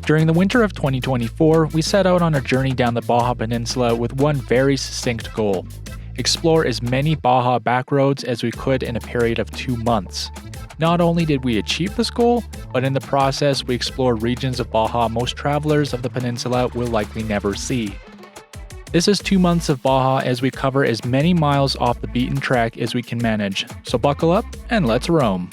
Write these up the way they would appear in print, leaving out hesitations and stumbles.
During the winter of 2024, we set out on a journey down the Baja Peninsula with one very succinct goal: explore as many Baja backroads as we could in a period of 2 months. Not only did we achieve this goal, but in the process we explored regions of Baja most travelers of the peninsula will likely never see. This is 2 months of Baja as we cover as many miles off the beaten track as we can manage, so buckle up and let's roam.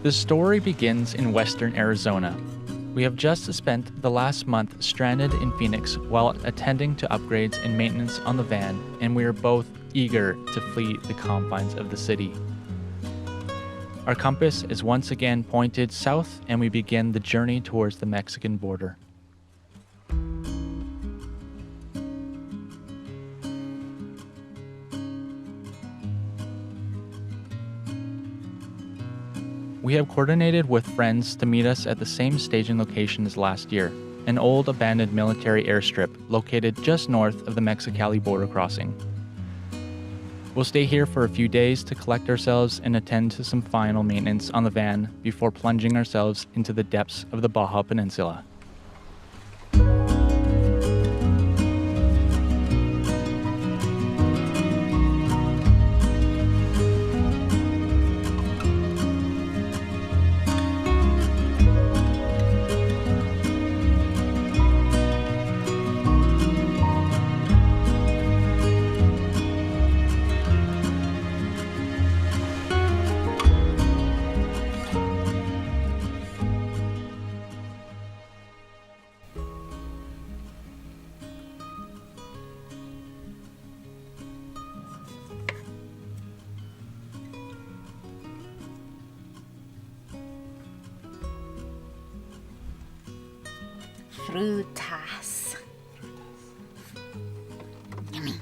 The story begins in western Arizona. We have just spent the last month stranded in Phoenix while attending to upgrades and maintenance on the van, and we are both eager to flee the confines of the city. Our compass is once again pointed south, and we begin the journey towards the Mexican border. We have coordinated with friends to meet us at the same staging location as last year, an old abandoned military airstrip located just north of the Mexicali border crossing. We'll stay here for a few days to collect ourselves and attend to some final maintenance on the van before plunging ourselves into the depths of the Baja Peninsula. Frutas. Yummy.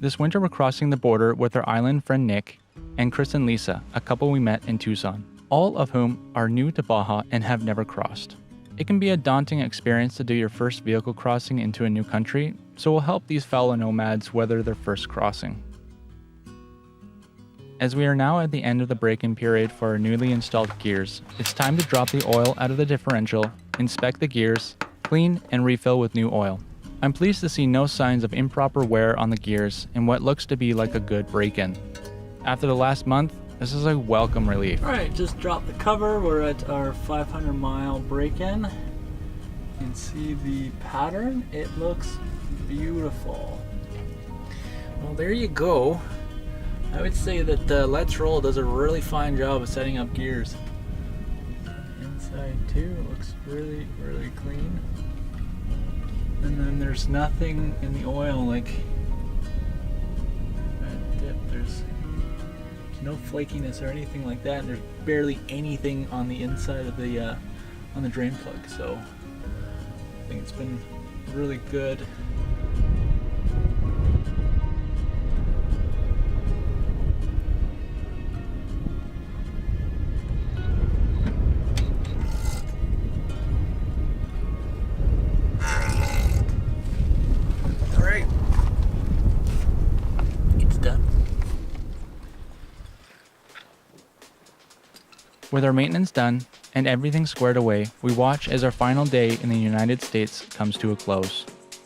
This winter we're crossing the border with our island friend Nick and Chris and Lisa, a couple we met in Tucson, all of whom are new to Baja and have never crossed. It can be a daunting experience to do your first vehicle crossing into a new country, so we'll help these fellow nomads weather their first crossing. As we are now at the end of the break-in period for our newly installed gears, it's time to drop the oil out of the differential, inspect the gears, clean, and refill with new oil. I'm pleased to see no signs of improper wear on the gears in what looks to be like a good break-in. After the last month, this is a welcome relief. Alright, just dropped the cover. We're at our 500-mile break-in. You can see the pattern. It looks beautiful. Well, there you go. I would say that Let's Roll does a really fine job of setting up gears. Inside too, it looks really, really clean. And then there's nothing in the oil like that dip. There's no flakiness or anything like that, and there's barely anything on the inside of the on the drain plug. So I think it's been really good. With our maintenance done and everything squared away, we watch as our final day in the United States comes to a close.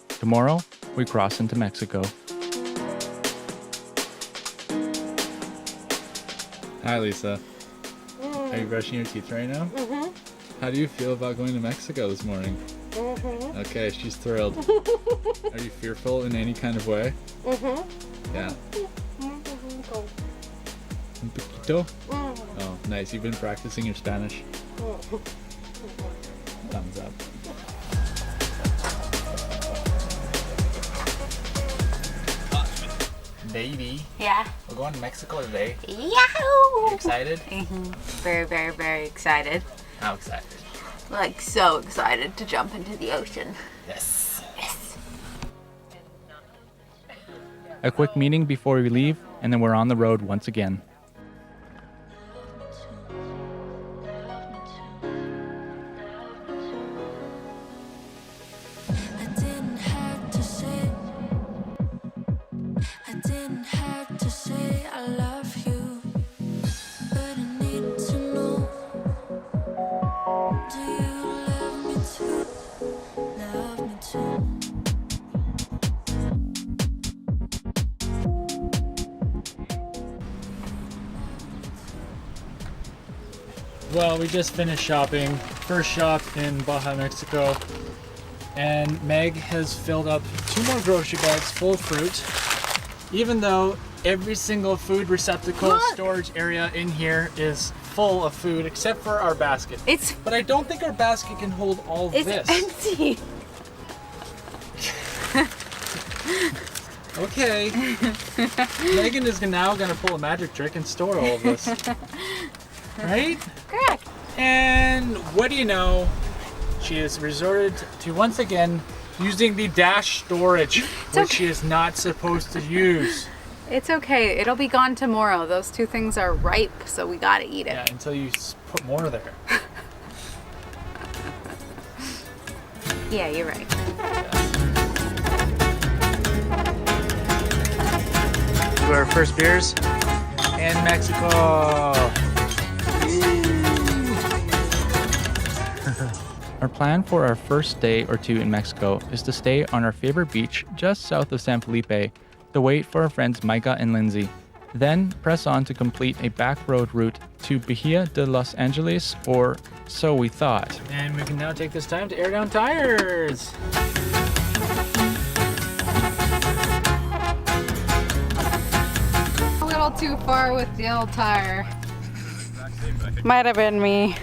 Tomorrow, we cross into Mexico. Hi, Lisa. Are you brushing your teeth right now? Mm-hmm. How do you feel about going to Mexico this morning? Mm-hmm. Okay, she's thrilled. Are you fearful in any kind of way? Mm-hmm. Yeah. Un poquito? Oh, nice. You've been practicing your Spanish? Thumbs up. baby. Yeah. We're going to Mexico today. Yahoo! You excited? Very, very, very excited. How excited? Like so excited to jump into the ocean. Yes. Yes. A quick meeting before we leave, and then we're on the road once again. Well, we just finished shopping. First shop in Baja, Mexico. And Meg has filled up 2 more grocery bags full of fruit. Even though every single food receptacle storage area in here is full of food except for our basket. But I don't think our basket can hold all of this. It's empty. Okay. Megan is now gonna pull a magic trick and store all of this. Right? Correct. And what do you know? She has resorted to once again using the dash storage, which she is not supposed to use. It's okay. It'll be gone tomorrow. Those 2 things are ripe, so we gotta eat it. Yeah, until you put more there. Yeah, you're right. To our first beers in Mexico. Our plan for our first day or 2 in Mexico is to stay on our favorite beach just south of San Felipe to wait for our friends Micah and Lindsay. Then press on to complete a back road route to Bahia de Los Angeles, or so we thought. And we can now take this time to air down tires. A little too far with the old tire. Might have been me.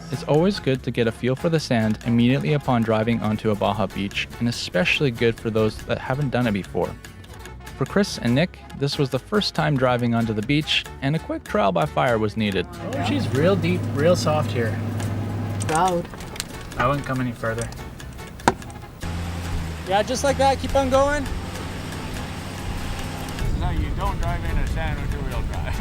It's always good to get a feel for the sand immediately upon driving onto a Baja beach, and especially good for those that haven't done it before. For Chris and Nick, this was the first time driving onto the beach, and a quick trial by fire was needed. Oh, she's real deep, real soft here. Road. I wouldn't come any further. Yeah, just like that, keep on going. No, you don't drive in a sand or 2-wheel drive.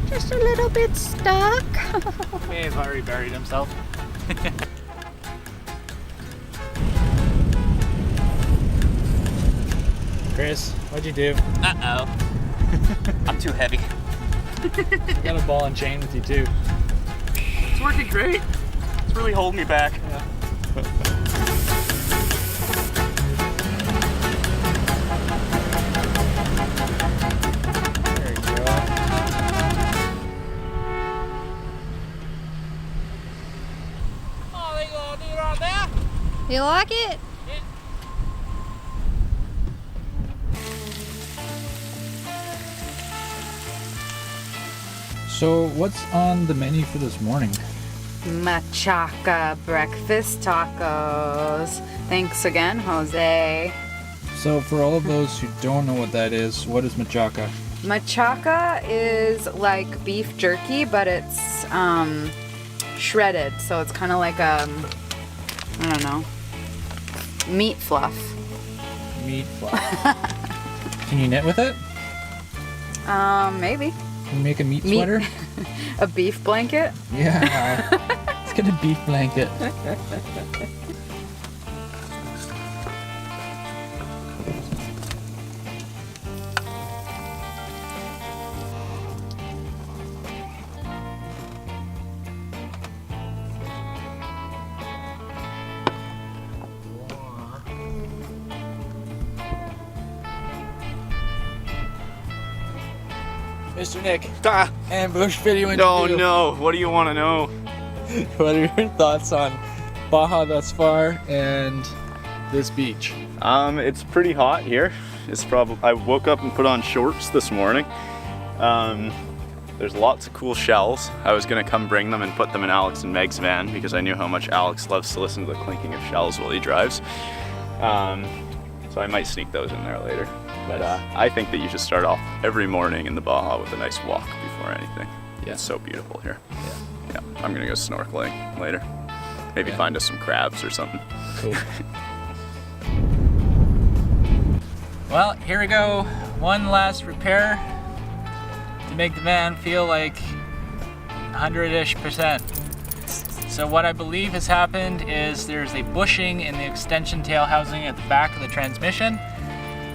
Just a little bit stuck. May have already buried himself. Chris, what'd you do? Uh-oh. I'm too heavy. You got a ball and chain with you too. It's working great. It's really holding me back. Yeah. There you go. Oh, they gonna do it right there? You like it? So what's on the menu for this morning? Machaca breakfast tacos. Thanks again, Jose. So for all of those who don't know what that is, what is machaca? Machaca is like beef jerky, but it's shredded, so it's kind of like I don't know, meat fluff. Meat fluff. Can you knit with it? Maybe. Can you make a meat sweater? A beef blanket? Yeah. Let's get a beef blanket. Mr. Nick, Ah, ambush video no, interview. no. What do you want to know? What are your thoughts on Baja thus far and this beach? It's pretty hot here. It's probably, I woke up and put on shorts this morning. There's lots of cool shells. I was gonna come bring them and put them in Alex and Meg's van because I knew how much Alex loves to listen to the clinking of shells while he drives. So I might sneak those in there later. But I think that you should start off every morning in the Baja with a nice walk before anything. Yeah. It's so beautiful here. Yeah, I'm gonna go snorkeling later. Maybe find us some crabs or something. Cool. Well, here we go. One last repair to make the van feel like 100-ish%. So what I believe has happened is there's a bushing in the extension tail housing at the back of the transmission,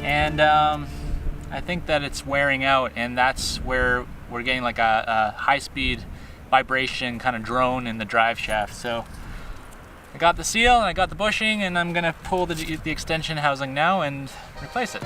and I think that it's wearing out, and that's where we're getting like a high-speed vibration kind of drone in the drive shaft. So I got the seal and I got the bushing, and I'm gonna pull the extension housing now and replace it.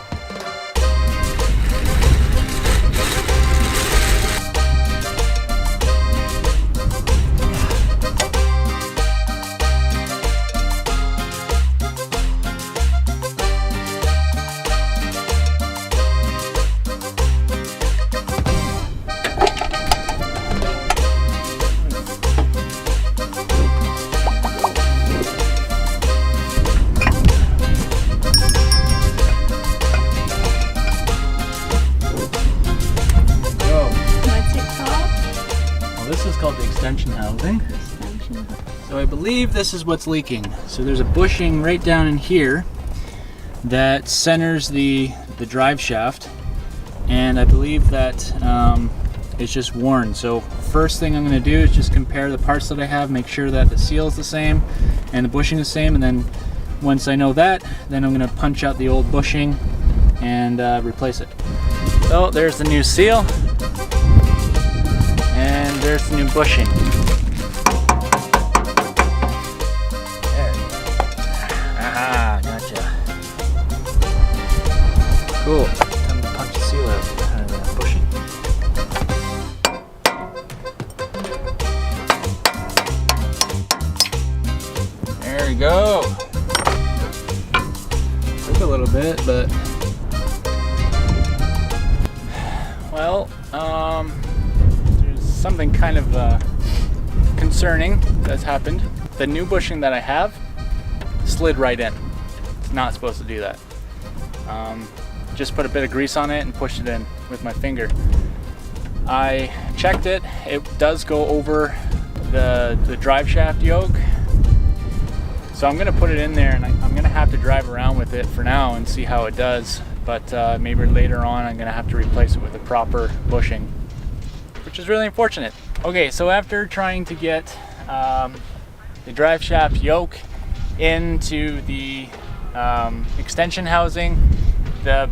Extension housing. So I believe this is what's leaking. So there's a bushing right down in here that centers the drive shaft, and I believe that it's just worn. So first thing I'm going to do is just compare the parts that I have, make sure that the seal is the same and the bushing is the same, and then once I know that, then I'm going to punch out the old bushing and replace it. So there's the new seal. And there's the new bushing. There. Aha, gotcha. Cool. Time to punch the seal out of the bushing. There we go. Took a little bit, but well, something kind of concerning that's happened. The new bushing that I have slid right in. It's not supposed to do that. Just put a bit of grease on it and pushed it in with my finger. I checked it. It does go over the drive shaft yoke. So I'm gonna put it in there, and I'm gonna have to drive around with it for now and see how it does. But maybe later on I'm gonna have to replace it with a proper bushing, which is really unfortunate. Okay, so after trying to get the drive shaft yoke into the extension housing, the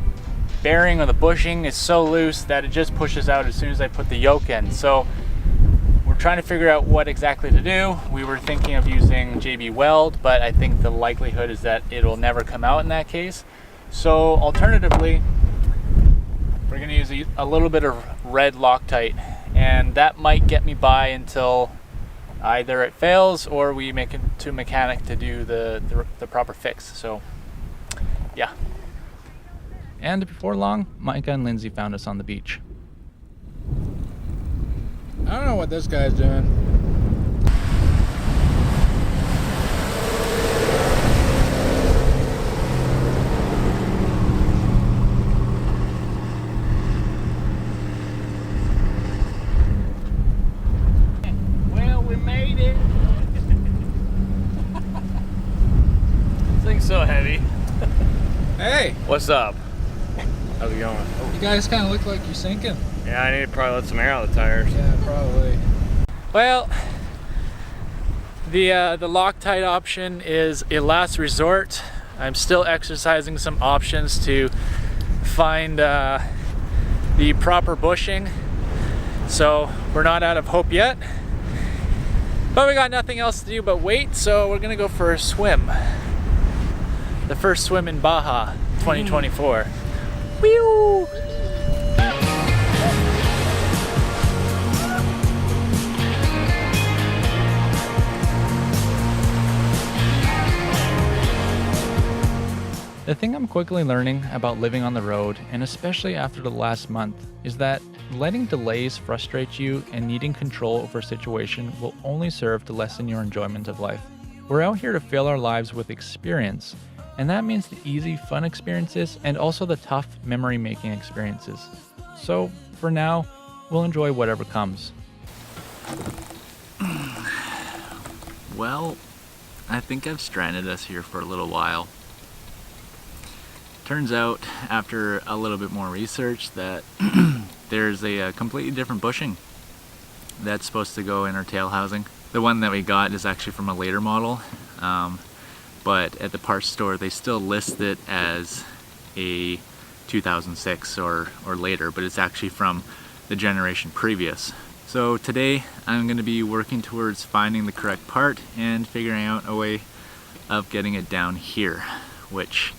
bearing or the bushing is so loose that it just pushes out as soon as I put the yoke in. So we're trying to figure out what exactly to do. We were thinking of using JB Weld, but I think the likelihood is that it will never come out in that case. So alternatively, we're going to use a little bit of red Loctite, and that might get me by until either it fails or we make it to a mechanic to do the proper fix. So yeah. And before long, Micah and Lindsay found us on the beach. I don't know what this guy's doing. Well, we made it. This thing's so heavy. Hey, What's up? How's it going? you guys kind of look like you're sinking. Yeah, I need to probably let some air out of the tires. Yeah, probably. Well, the Loctite option is a last resort. I'm still exercising some options to find the proper bushing. So we're not out of hope yet. But we got nothing else to do but wait, so we're gonna go for a swim. The first swim in Baja 2024. Whew! The thing I'm quickly learning about living on the road, and especially after the last month, is that letting delays frustrate you and needing control over a situation will only serve to lessen your enjoyment of life. We're out here to fill our lives with experience, and that means the easy, fun experiences and also the tough, memory-making experiences. So, for now, we'll enjoy whatever comes. Well, I think I've stranded us here for a little while. Turns out, after a little bit more research, that there's a completely different bushing that's supposed to go in our tail housing. The one that we got is actually from a later model, but at the parts store they still list it as a 2006 or later, but it's actually from the generation previous. So today I'm going to be working towards finding the correct part and figuring out a way of getting it down here, which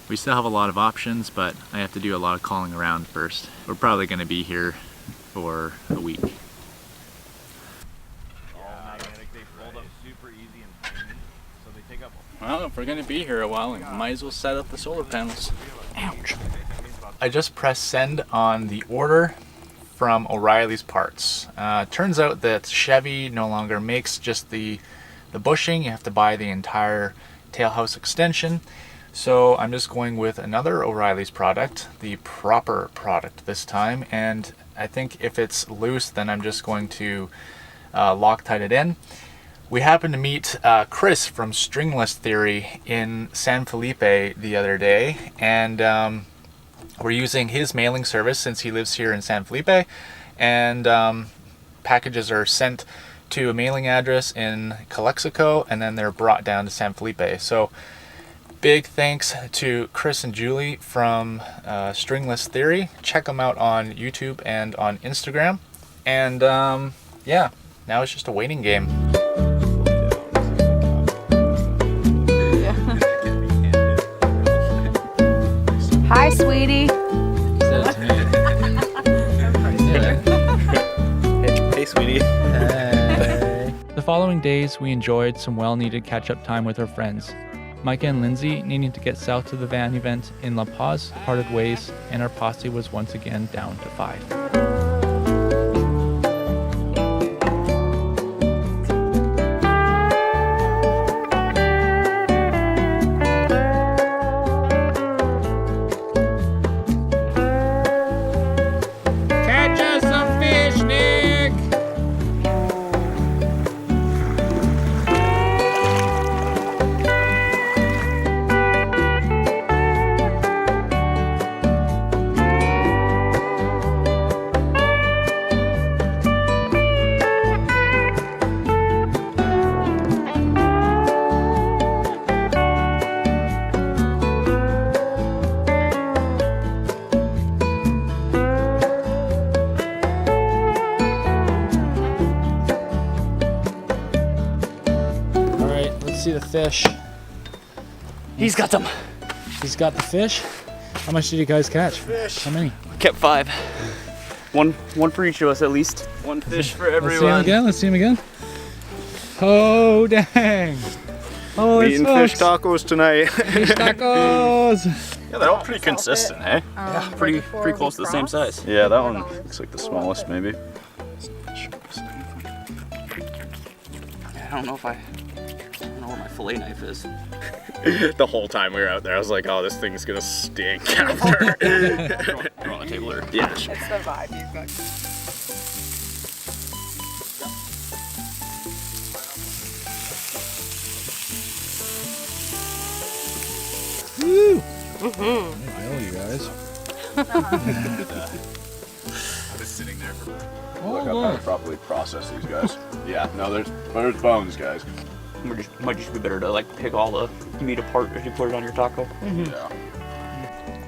we still have a lot of options, but I have to do a lot of calling around first. We're probably going to be here for a week. Well, if we're gonna be here a while, we might as well set up the solar panels. Ouch. I just pressed send on the order from O'Reilly's Parts. Turns out that Chevy no longer makes just the bushing. You have to buy the entire tailhouse extension. So I'm just going with another O'Reilly's product, the proper product this time. And I think if it's loose, then I'm just going to Loctite it in. We happened to meet Chris from Stringless Theory in San Felipe the other day, and we're using his mailing service since he lives here in San Felipe, and packages are sent to a mailing address in Calexico, and then they're brought down to San Felipe. So big thanks to Chris and Julie from Stringless Theory. Check them out on YouTube and on Instagram. And yeah, now it's just a waiting game. Hi, sweetie. Hey, sweetie. The following days, we enjoyed some well-needed catch-up time with our friends. Micah and Lindsay, needing to get south to the van event in La Paz, parted ways, and our posse was once again down to 5. See the fish. He's got some. He's got the fish. How much did you guys catch? Fish. How many? Kept 5. One for each of us at least. One fish for everyone. Let's see him again. Oh dang! Oh, Eating fish tacos tonight. Fish tacos. Yeah, they're all pretty consistent, eh? Yeah, pretty close to the same size. Yeah, that one looks like the smallest, maybe. I don't know where my fillet knife is. The whole time we were out there, I was like, oh, this thing's gonna stink after. Throw on the table or? Yeah, sure. It's the vibe you've got. Woo! Mm-hmm. I owe you guys. I was sitting there for Oh, look up how to properly process these guys. Yeah, no, there's bones, guys. Might just be better to like pick all the meat apart if you put it on your taco. Yeah.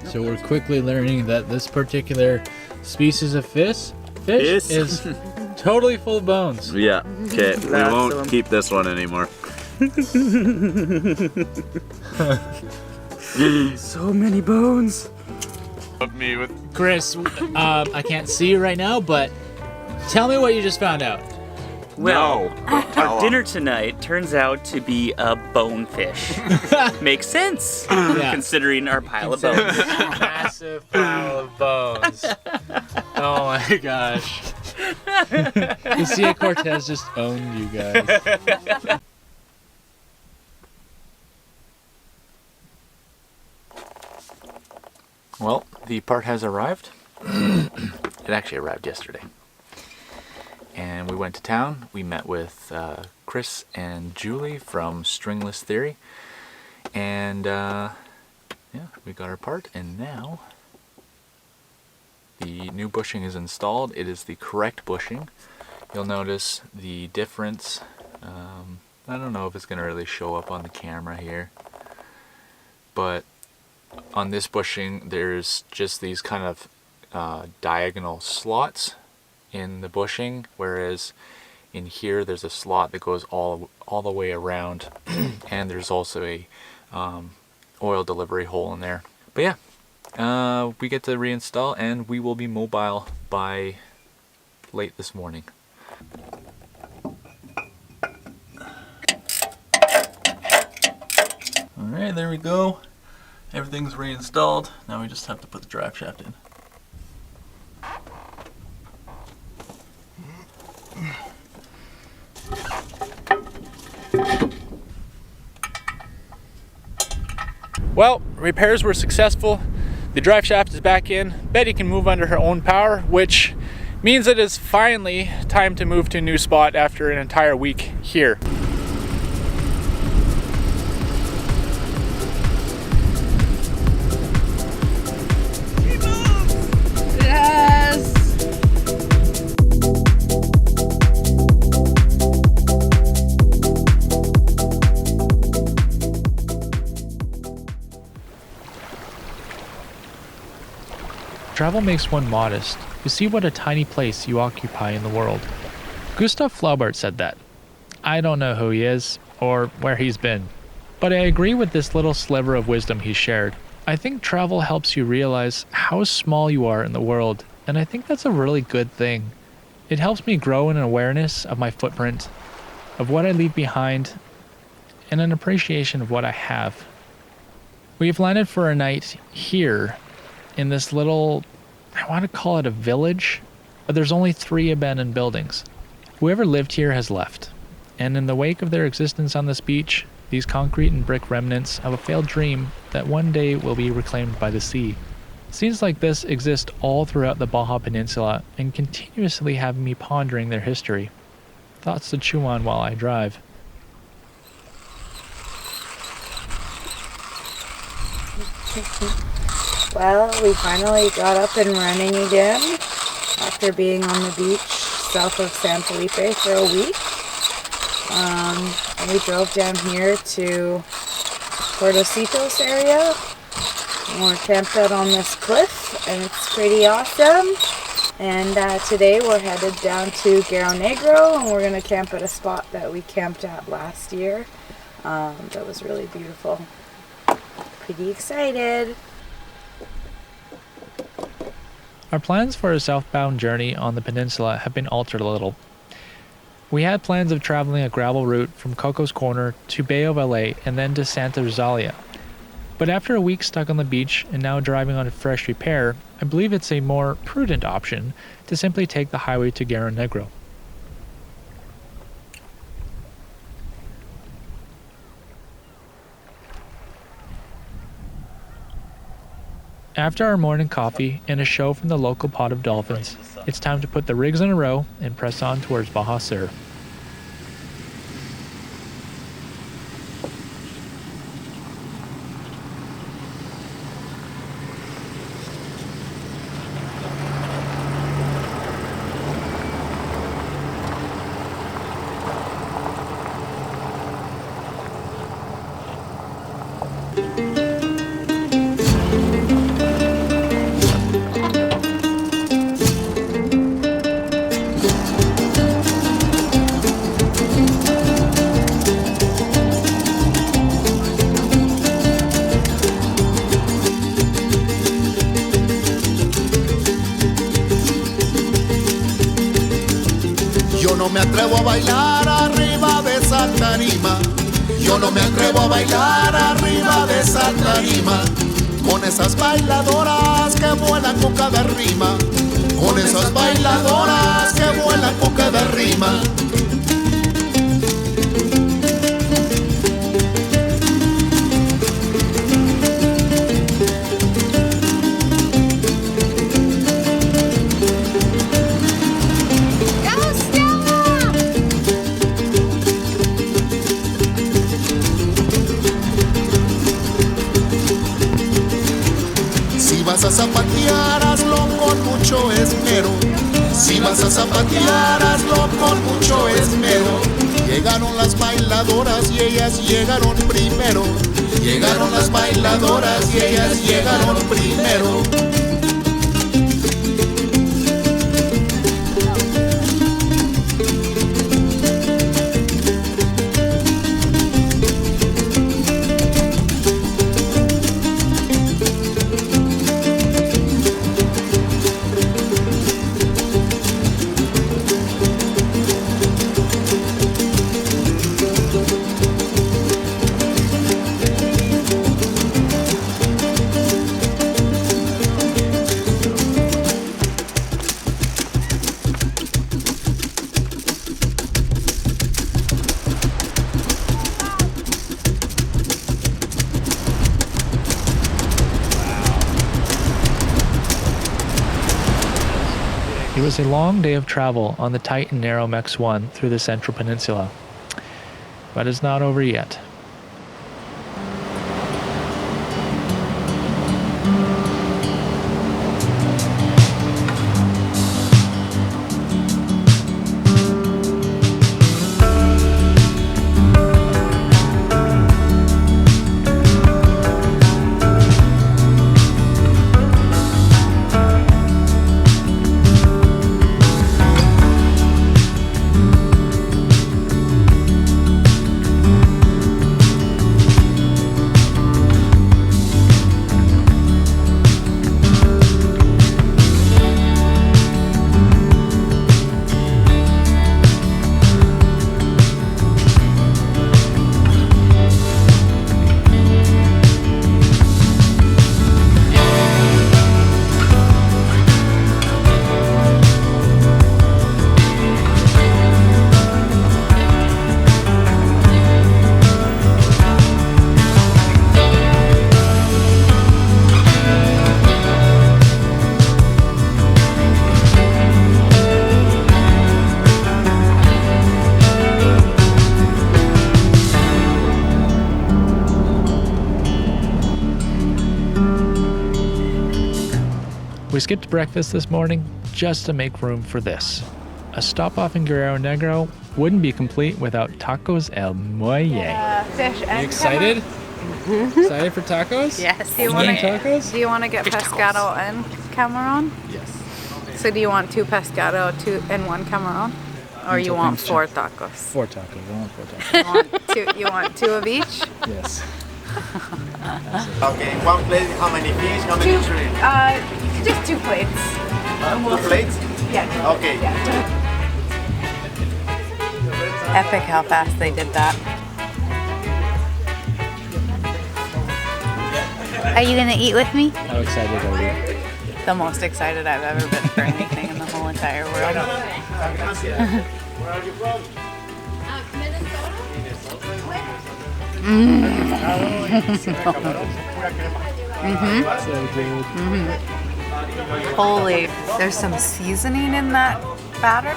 So we're quickly learning that this particular species of fish is totally full of bones. Yeah. Okay, we won't keep this one anymore. So many bones. Me with Chris, I can't see you right now, but tell me what you just found out. Well, Don't tell our 'em. dinner tonight turns out to be a bonefish. Makes sense, considering our pile of bones. Massive pile of bones. Oh my gosh. Lucia Cortez just owned you guys. Well, the part has arrived. It actually arrived yesterday. And we went to town. We met with Chris and Julie from Stringless Theory. And yeah, we got our part. And now the new bushing is installed. It is the correct bushing. You'll notice the difference. I don't know if it's going to really show up on the camera here. But on this bushing, there's just these kind of diagonal slots in the bushing, whereas in here there's a slot that goes all the way around, and there's also a oil delivery hole in there. But yeah, we get to reinstall, and we will be mobile by late this morning. Alright, there we go. Everything's reinstalled. Now we just have to put the drive shaft in. Well, repairs were successful. The drive shaft is back in. Betty can move under her own power, which means it is finally time to move to a new spot after an entire week here. Travel makes one modest. You see what a tiny place you occupy in the world. Gustav Flaubert said that. I don't know who he is, or where he's been, but I agree with this little sliver of wisdom he shared. I think travel helps you realize how small you are in the world, and I think that's a really good thing. It helps me grow in an awareness of my footprint, of what I leave behind, and an appreciation of what I have. We've landed for a night here in this little, I want to call it a village, but there's only 3 abandoned buildings. Whoever lived here has left, and in the wake of their existence on this beach, these concrete and brick remnants of a failed dream that one day will be reclaimed by the sea. Scenes like this exist all throughout the Baja Peninsula and continuously have me pondering their history. Thoughts to chew on while I drive. Well, we finally got up and running again after being on the beach south of San Felipe for a week. And we drove down here to Tortugas area. And we're camped out on this cliff, and it's pretty awesome. And today we're headed down to Guerrero Negro, and we're going to camp at a spot that we camped at last year. That was really beautiful. Pretty excited. Our plans for a southbound journey on the peninsula have been altered a little. We had plans of traveling a gravel route from Coco's Corner to Bay of LA and then to Santa Rosalia. But after a week stuck on the beach and now driving on a fresh repair, I believe it's a more prudent option to simply take the highway to Guerrero Negro. After our morning coffee and a show from the local pod of dolphins, it's time to put the rigs in a row and press on towards Baja Sur. no me atrevo a bailar arriba de esa tarima. Yo no me atrevo a bailar arriba de esa tarima. Con esas bailadoras que vuelan con cada rima. Con esas bailadoras que vuelan con cada rima. Si vas a zapatear, hazlo con mucho esmero. Si vas a zapatear, hazlo con mucho esmero. Llegaron las bailadoras y ellas llegaron primero. Llegaron las bailadoras y ellas llegaron primero. It was a long day of travel on the tight and narrow Mex-1 through the Central Peninsula. But it's not over yet. We skipped breakfast this morning just to make room for this. A stop off in Guerrero Negro wouldn't be complete without tacos el muelle. Fish and You excited? Excited for tacos? Yes. Do you want tacos? Do you want to get pescado and camarón? Yes. So do you want 2 pescado, 2 and 1 camarón? Or you want 4 tacos? 4 tacos. I want 4 tacos. You want 2 of each? Yes. Okay, one plate, how many fish, how many shrimp? Just 2 plates. 2 plates? Yeah. Okay. Epic how fast they did that. Are you gonna eat with me? How excited are you? The most excited I've ever been for anything in the whole entire world. Where are you from? Holy, there's some seasoning in that batter.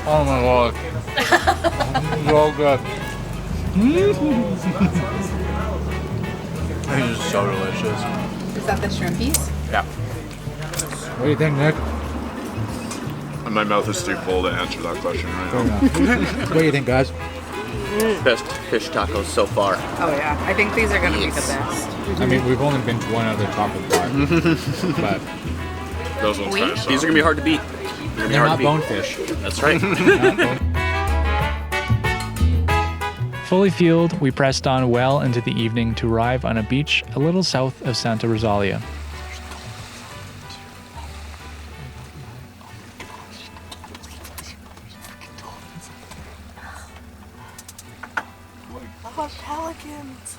Oh my god. So good. It's just so delicious. Is that the shrimpies? Yeah. What do you think, Nick? My mouth is too full to answer that question right Fair now. enough. What do you think, guys? Best fish tacos so far. Oh yeah, I think these are gonna be the best. I mean, we've only been to one other taco bar, but Those ones kind of suck. These are gonna be hard to beat. They're they're not bonefish. That's right. Not bone- Fully fueled, we pressed on well into the evening to arrive on a beach a little south of Santa Rosalia. much pelicans.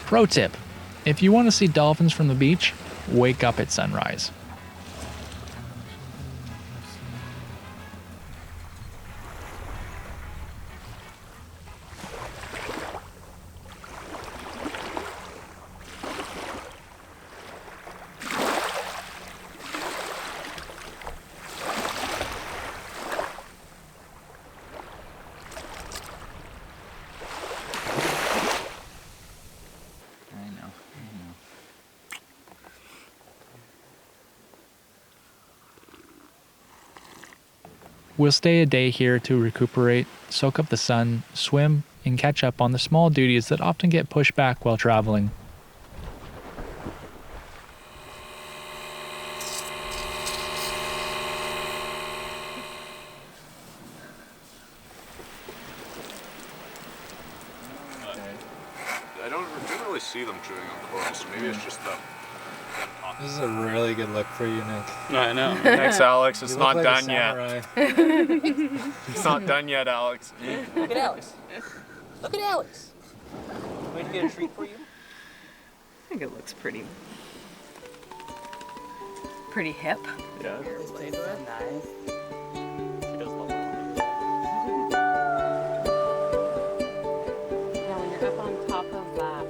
Pro tip, if you want to see dolphins from the beach, wake up at sunrise. We'll stay a day here to recuperate, soak up the sun, swim, and catch up on the small duties that often get pushed back while traveling. I don't really see them chewing on coral, so maybe it's just the... This is a really good look for you, Nick. I know. Thanks, Alex. It's You not look like a done yet. samurai. It's not done yet, Alex. Look at Alex. Look at Alex. Want me to get a treat for you? I think it looks pretty hip. Yeah. This place is nice. She does love it. Yeah, when you're up on top of that.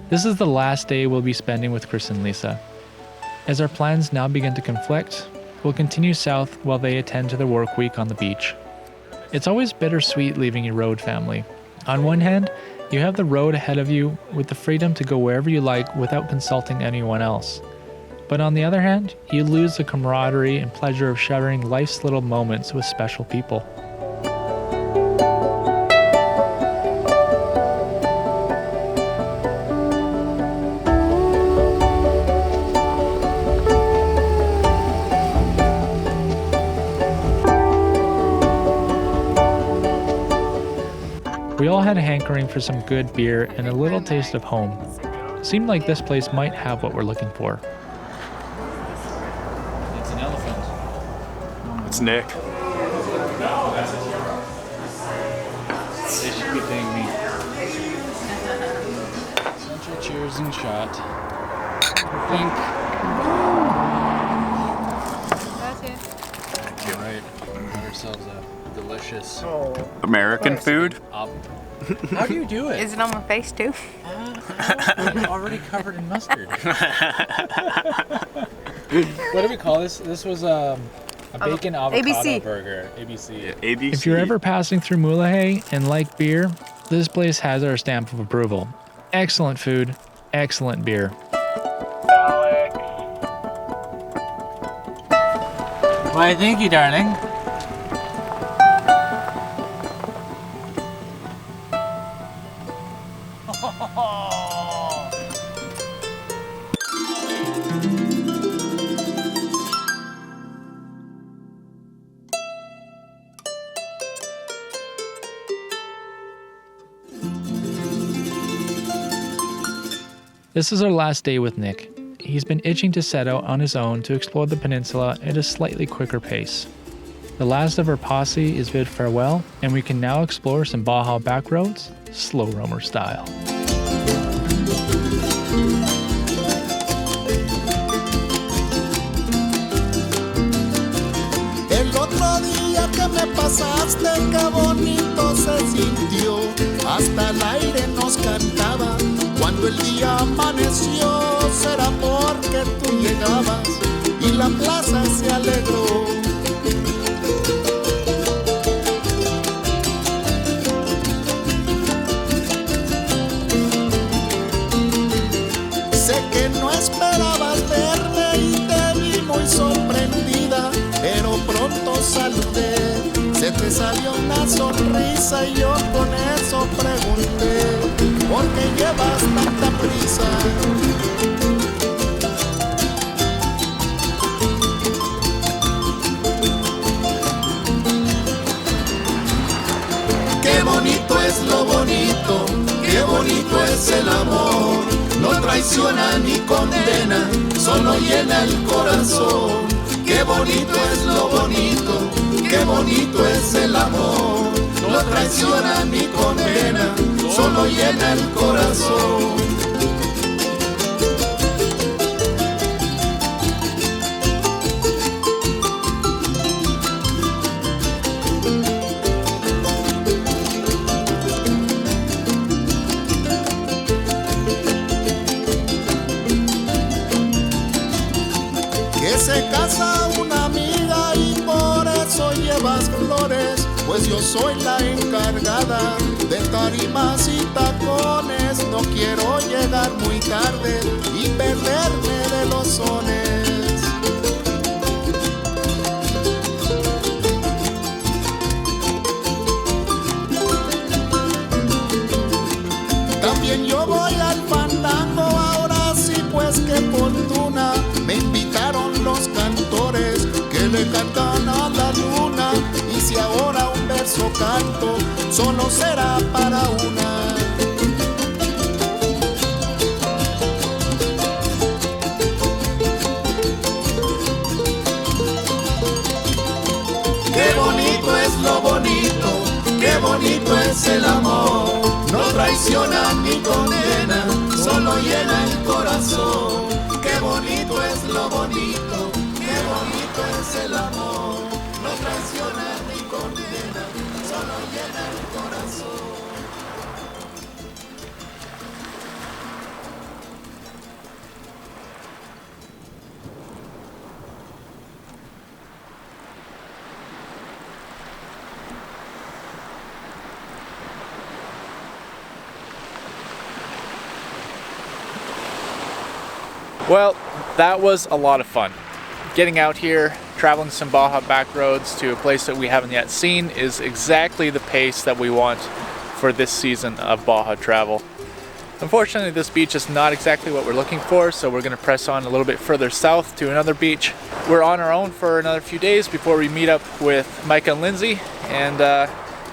This is the last day we'll be spending with Chris and Lisa. As our plans now begin to conflict, we'll continue south while they attend to their work week on the beach. It's always bittersweet leaving your road family. On one hand, you have the road ahead of you with the freedom to go wherever you like without consulting anyone else. But on the other hand, you lose the camaraderie and pleasure of sharing life's little moments with special people. We all had a hankering for some good beer and a little taste of home. Seemed like this place might have what we're looking for. It's an elephant. It's Nick. They should be paying me. Central cheers and shot. Think. All right, got ourselves a delicious American food? How do you do it? Is it on my face too? Already covered in mustard. What do we call this? This was a bacon avocado ABC. burger. ABC. Yeah, ABC. If you're ever passing through Mulegé and like beer, this place has our stamp of approval. Excellent food, excellent beer. Why, thank you, darling. This is our last day with Nick. He's been itching to set out on his own to explore the peninsula at a slightly quicker pace. The last of our posse is bid farewell, and we can now explore some Baja back roads, slow roamer style. El otro día que me pasaste, qué bonito se sintió. Hasta el aire nos cantaba. Cuando el día amaneció, será porque tú llegabas y la plaza se alegró. Sé que no esperabas verme y te vi muy sorprendida, pero pronto saludé. Se te salió una sonrisa y yo con eso pregunté, ¿por qué llevas tanta prisa? Qué bonito es lo bonito, qué bonito es el amor. No traiciona ni condena, solo llena el corazón. Qué bonito es lo bonito, qué bonito es el amor. No traiciona ni condena, solo llena el corazón. Se casa una amiga y por eso llevas flores, pues yo soy la encargada de tarimas y tacones. No quiero llegar muy tarde y perderme de los sones. También yo voy al fandango, ahora sí pues qué fortuna. Me invitaron los cantores que le cantan a la luna. Y si ahora un verso canto, solo será para una. Qué bonito es lo bonito, qué bonito es el amor. No traiciona ni condena, solo llena el corazón. Qué bonito es lo bonito, qué bonito es el amor. No traiciona ni condena, solo llena el corazón. Well, that was a lot of fun. Getting out here, traveling some Baja back roads to a place that we haven't yet seen is exactly the pace that we want for this season of Baja travel. Unfortunately, this beach is not exactly what we're looking for, so we're going to press on a little bit further south to another beach. We're on our own for another few days before we meet up with Micah and Lindsay and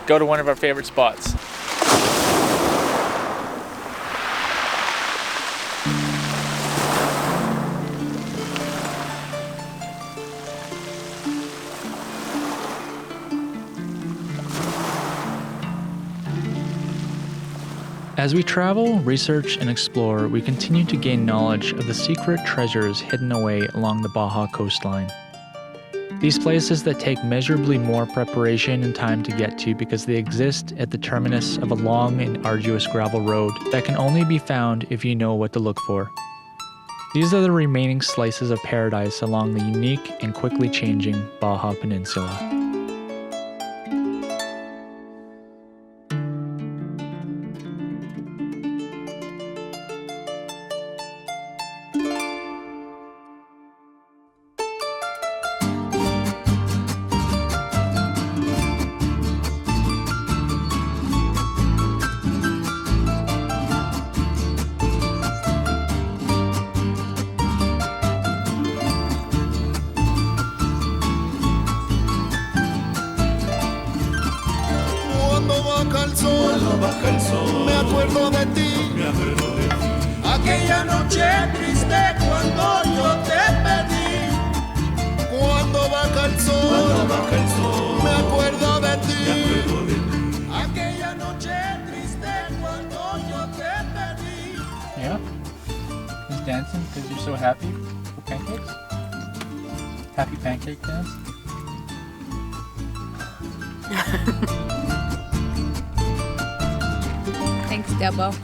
go to one of our favorite spots. As we travel, research, and explore, we continue to gain knowledge of the secret treasures hidden away along the Baja coastline. These places that take measurably more preparation and time to get to because they exist at the terminus of a long and arduous gravel road that can only be found if you know what to look for. These are the remaining slices of paradise along the unique and quickly changing Baja Peninsula. Baja el sol, me acuerdo de ti, aquella noche triste cuando yo te pedí. Cuando baja el sol, me acuerdo de ti, aquella noche triste cuando yo te pedí. Yeah? He's dancing because you're so happy for pancakes? Happy pancake dance? Thanks, Debo.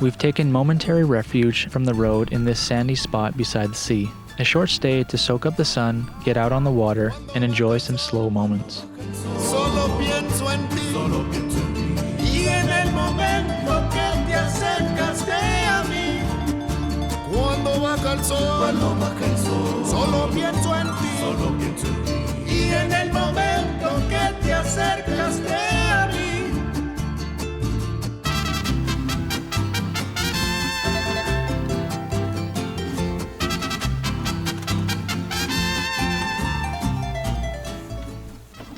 We've taken momentary refuge from the road in this sandy spot beside the sea. A short stay to soak up the sun, get out on the water, and enjoy some slow moments. Solo pienso en ti, y en el momento que te acercaste a mí. Cuando baja el sol, solo pienso en ti, y en el momento que te acercaste a mí.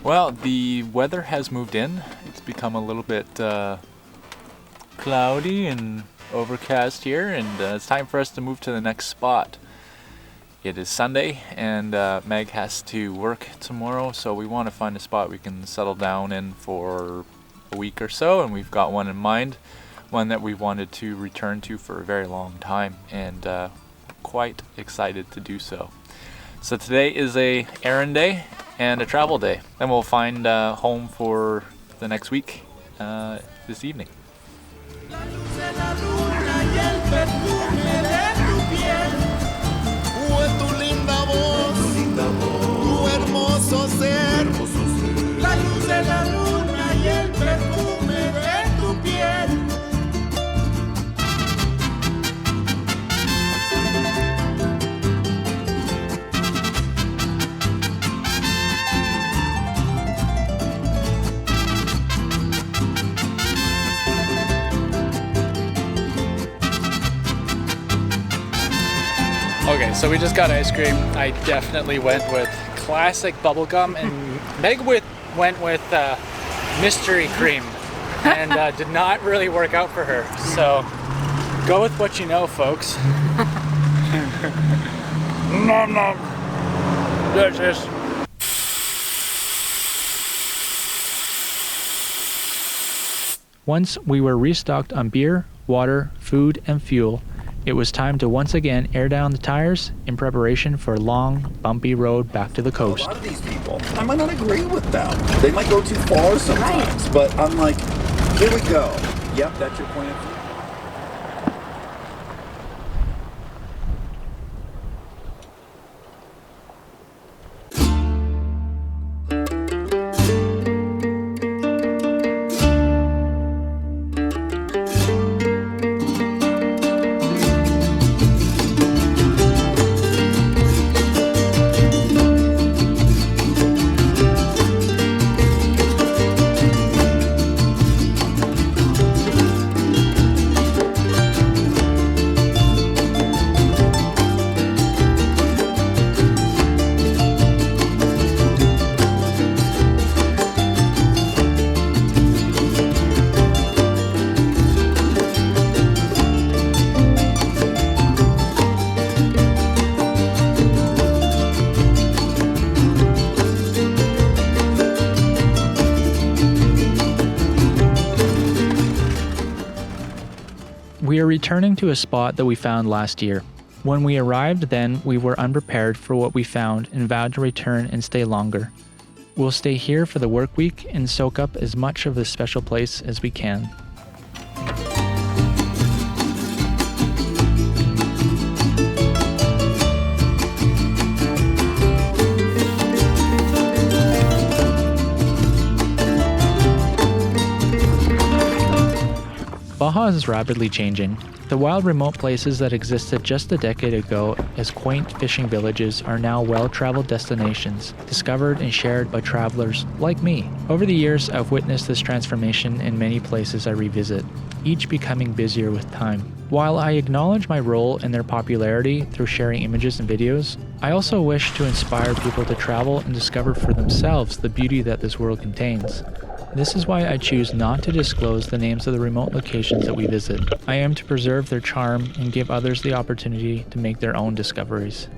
Well, the weather has moved in. It's become a little bit cloudy and overcast here, and it's time for us to move to the next spot. It is Sunday, and Meg has to work tomorrow, so we want to find a spot we can settle down in for a week or so, and we've got one in mind, one that we wanted to return to for a very long time, and quite excited to do so. So today is a errand day and a travel day. Then we'll find a home for the next week this evening. Okay, so we just got ice cream. I definitely went with classic bubblegum, and Meg went with mystery cream, and did not really work out for her. So go with what you know, folks. Nom nom. Delicious. Once we were restocked on beer, water, food, and fuel, it was time to once again air down the tires in preparation for a long, bumpy road back to the coast. A lot of these people, I might not agree with them. They might go too far sometimes, but I'm like, here we go. Yep, that's your point of view. We are returning to a spot that we found last year. When we arrived then, we were unprepared for what we found and vowed to return and stay longer. We'll stay here for the work week and soak up as much of this special place as we can. Baja is rapidly changing. The wild remote places that existed just a decade ago as quaint fishing villages are now well-traveled destinations, discovered and shared by travelers like me. Over the years, I've witnessed this transformation in many places I revisit, each becoming busier with time. While I acknowledge my role in their popularity through sharing images and videos, I also wish to inspire people to travel and discover for themselves the beauty that this world contains. This is why I choose not to disclose the names of the remote locations that we visit. I am to preserve their charm and give others the opportunity to make their own discoveries.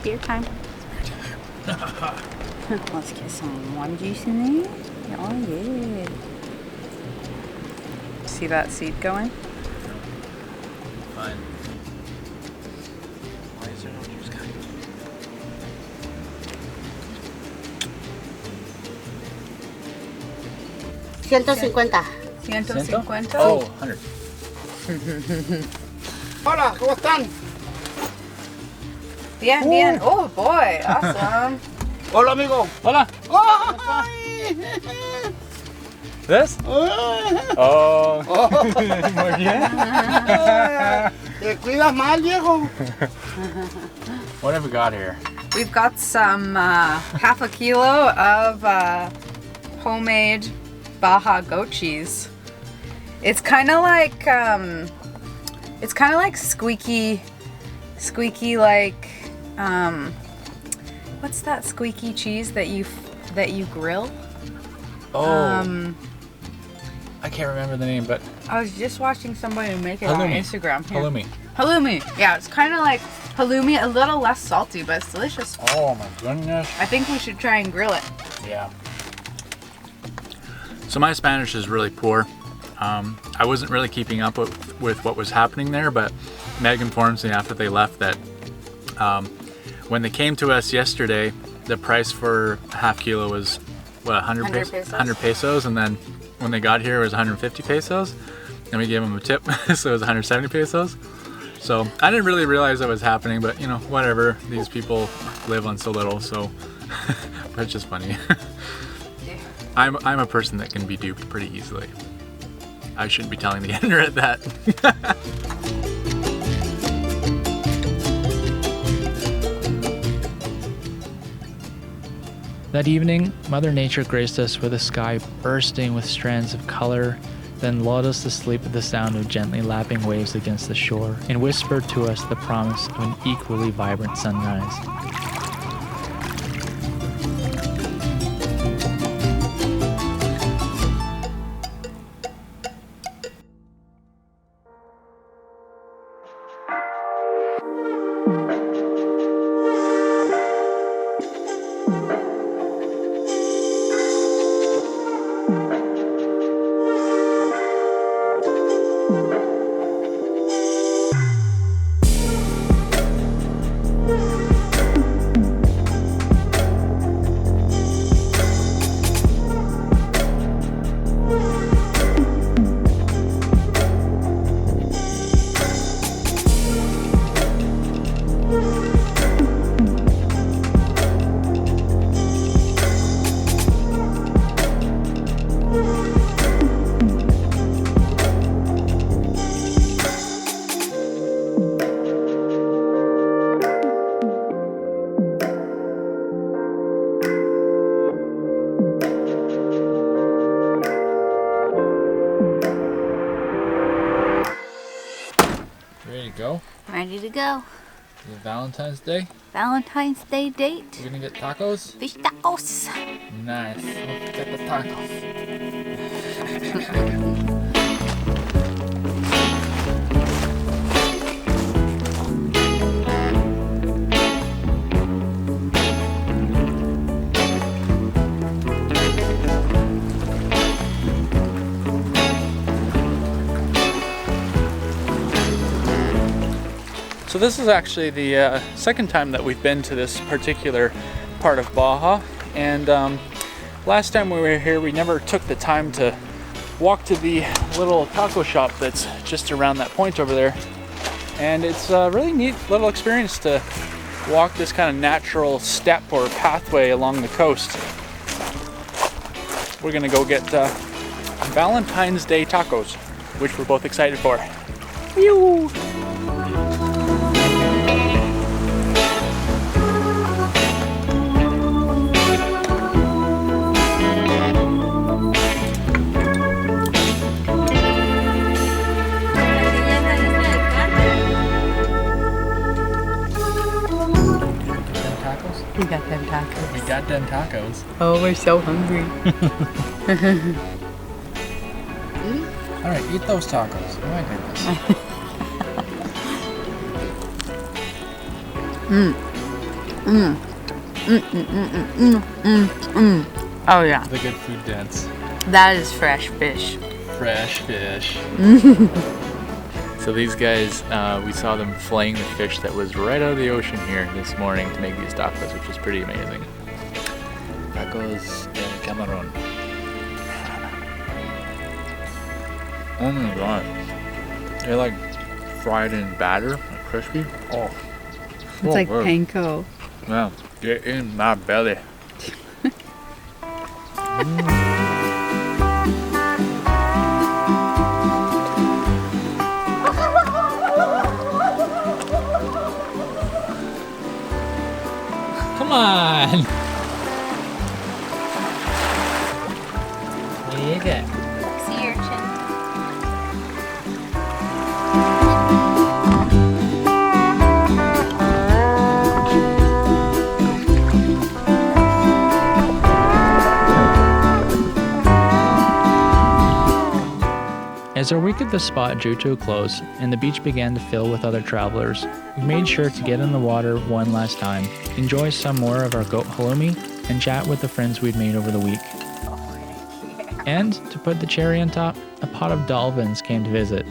Beer time. Let's get some lime juice in there. Oh yeah. See that seed going? Fine. Why is there no juice coming? $150. Oh, 100. Hola, ¿cómo están? Bien, bien. Oh boy, awesome. Hola, amigo. Hola. This? Oh. Muy bien. Te cuidas mal, viejo. What have we got here? We've got some half a kilo of homemade Baja goat cheese. It's kind of like squeaky like what's that squeaky cheese that you grill? Oh. I can't remember the name, but I was just watching somebody make it halloumi. on Instagram. Here. Halloumi. Halloumi. Yeah, it's kind of like halloumi, a little less salty, but it's delicious. Oh my goodness. I think we should try and grill it. Yeah. So my Spanish is really poor. I wasn't really keeping up with what was happening there, but Meg informs me after they left that when they came to us yesterday, the price for a half kilo was what, 100 pesos? 100 pesos, and then when they got here it was 150 pesos, and we gave them a tip, so it was 170 pesos. So I didn't really realize that was happening, but you know, whatever. These people live on so little, so but it's just funny. I'm a person that can be duped pretty easily. I shouldn't be telling the internet that. That evening, Mother Nature graced us with a sky bursting with strands of color, then lulled us to sleep with the sound of gently lapping waves against the shore, and whispered to us the promise of an equally vibrant sunrise. Ready to go. Is it Valentine's Day? Valentine's Day date. We're gonna get tacos? Fish tacos. Nice. Let's get the tacos. So this is actually the second time that we've been to this particular part of Baja, and last time we were here we never took the time to walk to the little taco shop that's just around that point over there, and it's a really neat little experience to walk this kind of natural step or pathway along the coast. We're gonna go get Valentine's Day tacos, which we're both excited for. Whew. We got them tacos. We got them tacos. Oh, we're so hungry. All right, eat those tacos. Oh my goodness. Oh yeah. The good food dance. That is fresh fish. Fresh fish. So these guys, we saw them flaying the fish that was right out of the ocean here this morning to make these tacos, which is pretty amazing. Tacos de camarón. Oh my god. They're like fried in batter, like crispy. Oh. It's like panko. Wow, get in my belly. Come on. Eat it. Sea urchin. As our week at the spot drew to a close and the beach began to fill with other travelers, we made sure to get in the water one last time, enjoy some more of our goat halloumi, and chat with the friends we'd made over the week. And, to put the cherry on top, a pot of dolphins came to visit.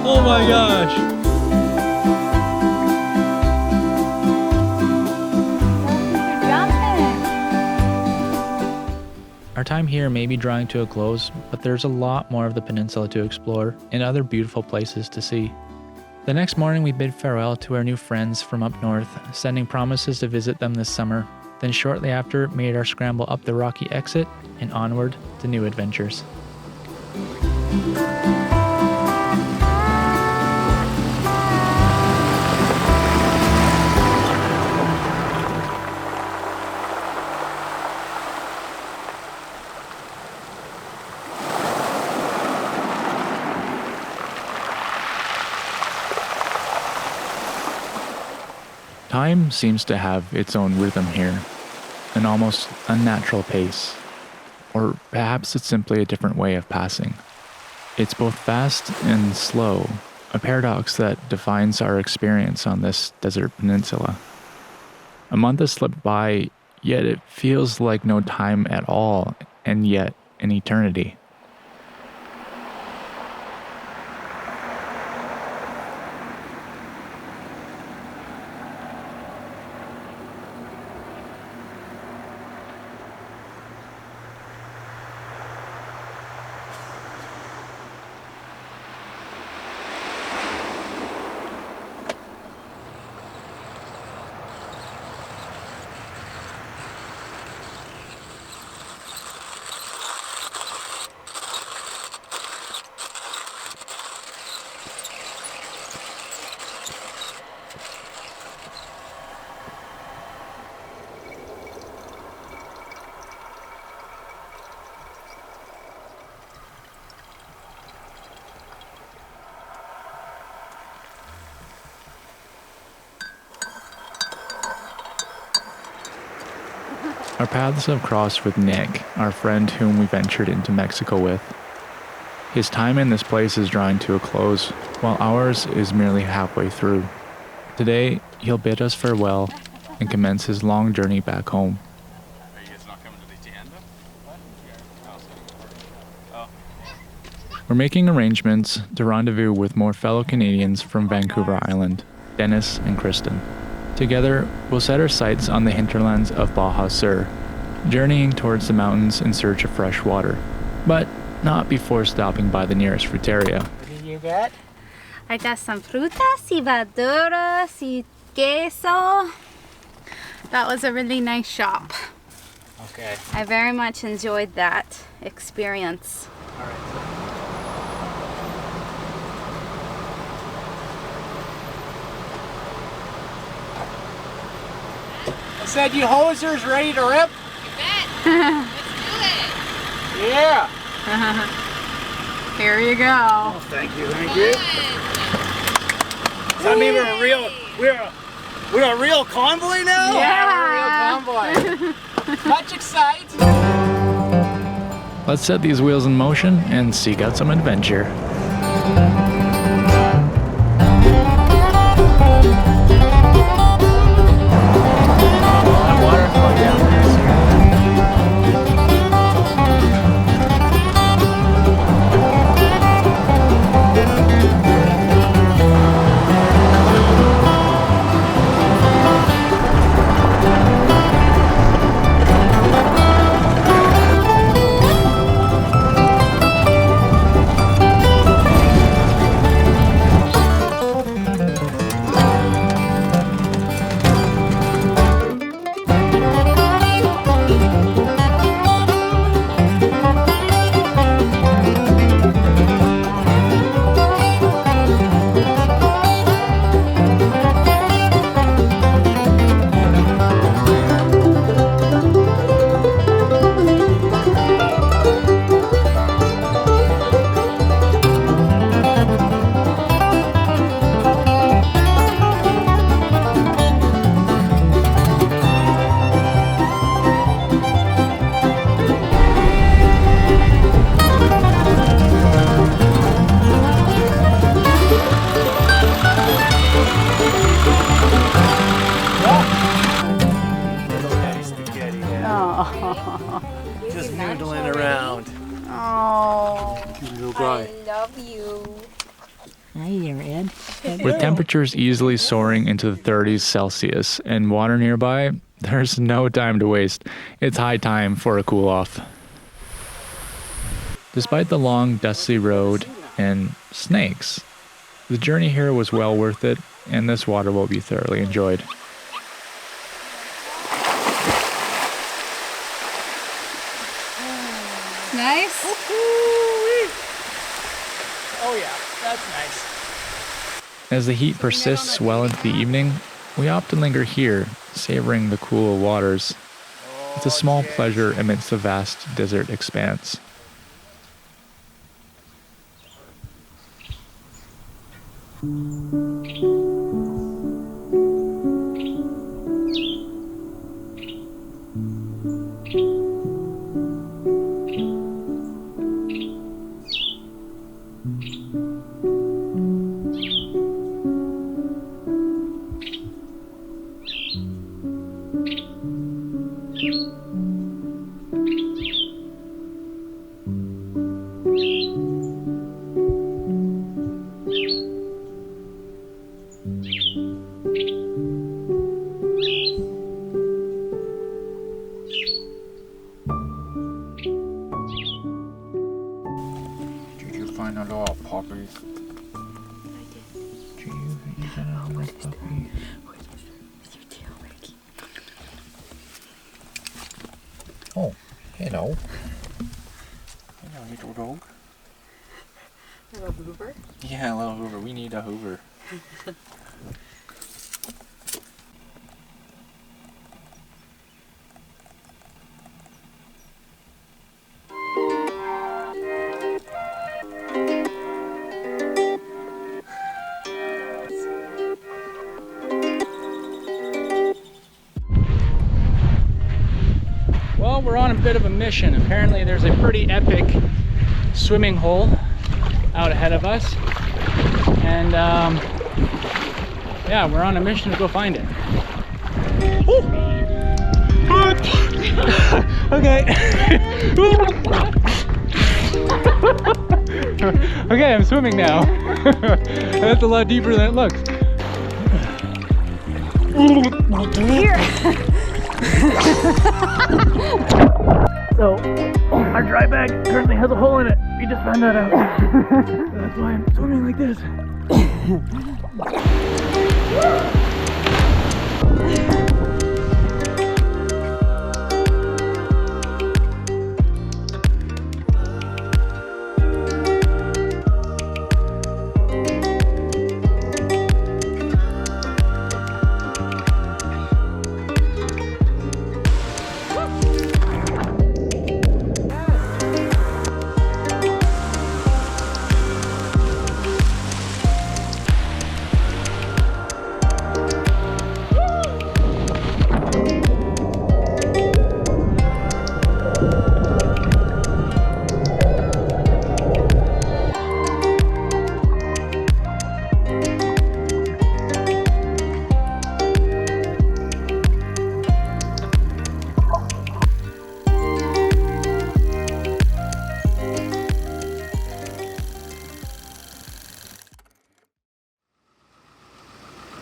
Oh my gosh. Our time here may be drawing to a close, but there's a lot more of the peninsula to explore and other beautiful places to see. The next morning we bid farewell to our new friends from up north, sending promises to visit them this summer, then shortly after made our scramble up the rocky exit and onward to new adventures. Time seems to have its own rhythm here, an almost unnatural pace, or perhaps it's simply a different way of passing. It's both fast and slow, a paradox that defines our experience on this desert peninsula. A month has slipped by, yet it feels like no time at all, and yet an eternity. Our paths have crossed with Nick, our friend whom we ventured into Mexico with. His time in this place is drawing to a close, while ours is merely halfway through. Today, he'll bid us farewell and commence his long journey back home. Are you guys not coming to the tienda? What? We're making arrangements to rendezvous with more fellow Canadians from Vancouver Island, Dennis and Kristen. Together, we'll set our sights on the hinterlands of Baja Sur, journeying towards the mountains in search of fresh water, but not before stopping by the nearest fruteria. What did you get? I got some frutas y verduras y queso. That was a really nice shop. Okay. I very much enjoyed that experience. All right. I said, you hosers ready to rip? You bet. Let's do it. Yeah. Here you go. Oh, thank you, thank you. Does that mean we're a real convoy now? Yeah. We're a real convoy. Much excited. Let's set these wheels in motion and seek out some adventure. Hi there, Ed. With temperatures easily soaring into the 30s Celsius and water nearby, there's no time to waste. It's high time for a cool off. Despite the long, dusty road and snakes, the journey here was well worth it, and this water will be thoroughly enjoyed. Nice. Oh yeah, that's nice. As the heat persists well into the evening, we opt to linger here, savoring the cool waters. It's a small pleasure amidst the vast desert expanse. Did you find a little puppy? Oh, hello. Hello, little dog. Little Hoover. Yeah, a little Hoover. We need a Hoover. Well, we're on a bit of a mission. Apparently there's a pretty epic swimming hole out ahead of us. And yeah, we're on a mission to go find it. Okay. Okay, I'm swimming now. That's a lot deeper than it looks. So, our dry bag currently has a hole in it. We just found that out. That's why I'm swimming like this.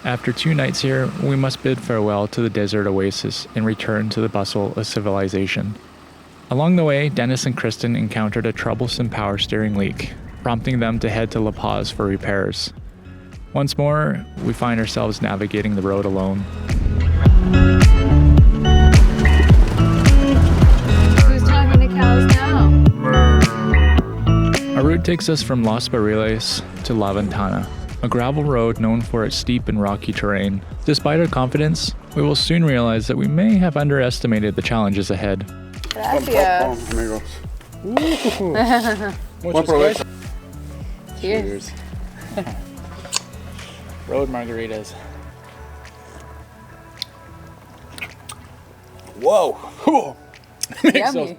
After 2 nights here, we must bid farewell to the desert oasis and return to the bustle of civilization. Along the way, Dennis and Kristen encountered a troublesome power steering leak, prompting them to head to La Paz for repairs. Once more, we find ourselves navigating the road alone. Who's talking to cows now? Our route takes us from Los Barriles to La Ventana, a gravel road known for its steep and rocky terrain. Despite our confidence, we will soon realize that we may have underestimated the challenges ahead. Gracias. Amigos. Buen provecho. Cheers. Road margaritas. Whoa! Yummy.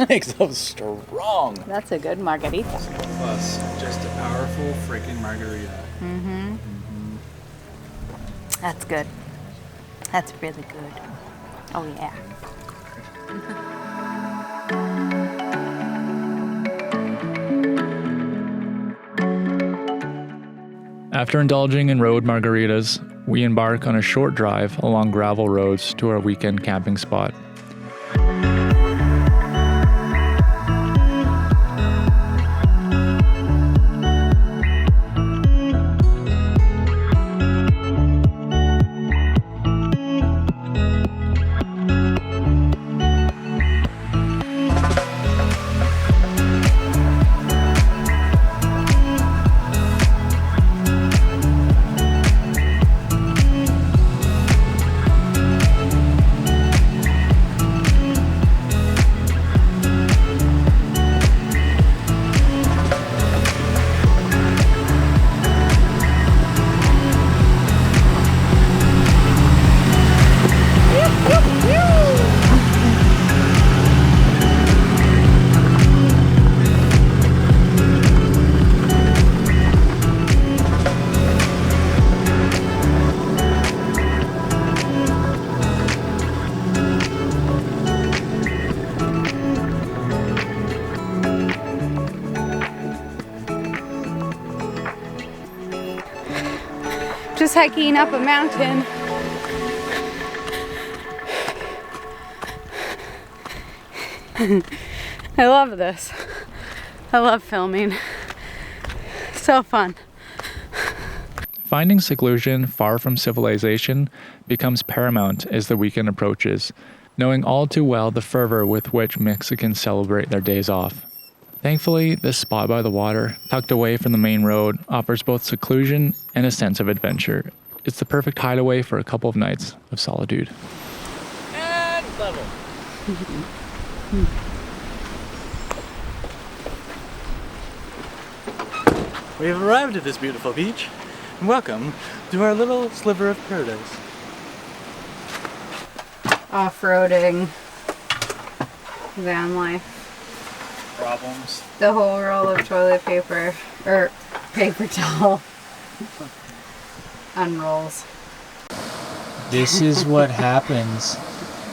Makes them strong. That's a good margarita. Plus, just a powerful freaking margarita. Mm-hmm. That's good. That's really good. Oh yeah. After indulging in road margaritas, we embark on a short drive along gravel roads to our weekend camping spot. Just hiking up a mountain. I love this. I love filming. So fun. Finding seclusion far from civilization becomes paramount as the weekend approaches, knowing all too well the fervor with which Mexicans celebrate their days off. Thankfully, this spot by the water, tucked away from the main road, offers both seclusion and a sense of adventure. It's the perfect hideaway for a couple of nights of solitude. And level. We have arrived at this beautiful beach, and welcome to our little sliver of paradise. Off-roading, van life. Problems. The whole roll of toilet paper, or paper towel, unrolls. This is what happens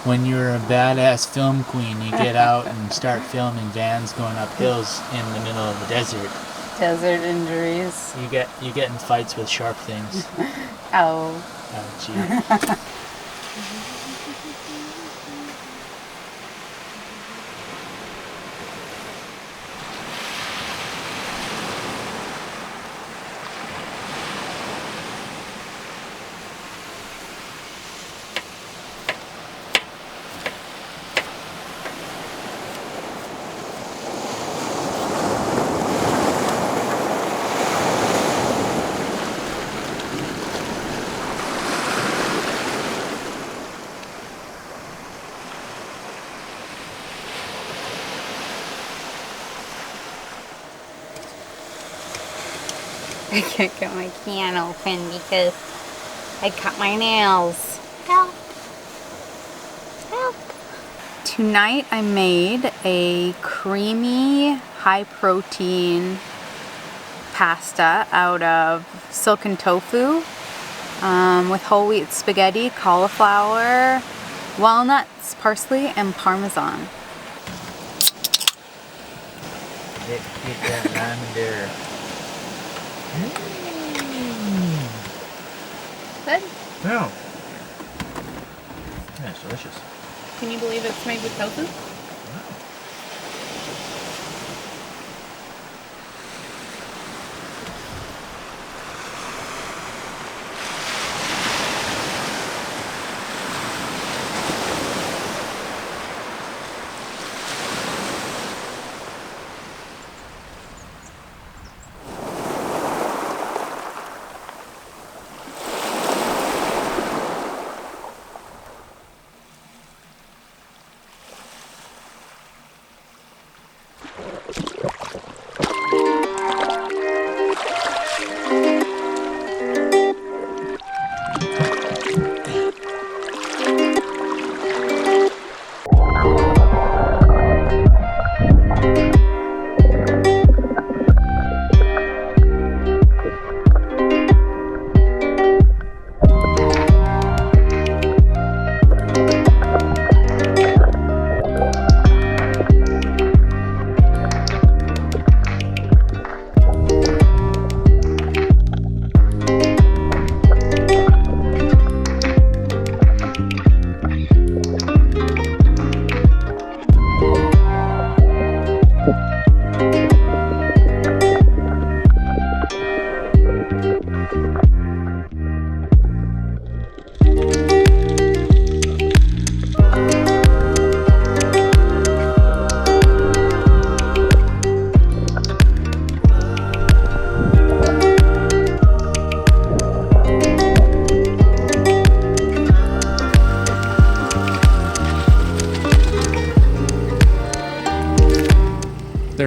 when you're a badass film queen. You get out and start filming vans going up hills in the middle of the desert. Desert injuries. You get in fights with sharp things. Ow. Ouchie. I can't get my can open because I cut my nails. Help. Help. Tonight I made a creamy, high-protein pasta out of silken tofu with whole wheat spaghetti, cauliflower, walnuts, parsley, and parmesan. Get that lavender. Good? No. Yeah, it's delicious. Can you believe it's made with tofu?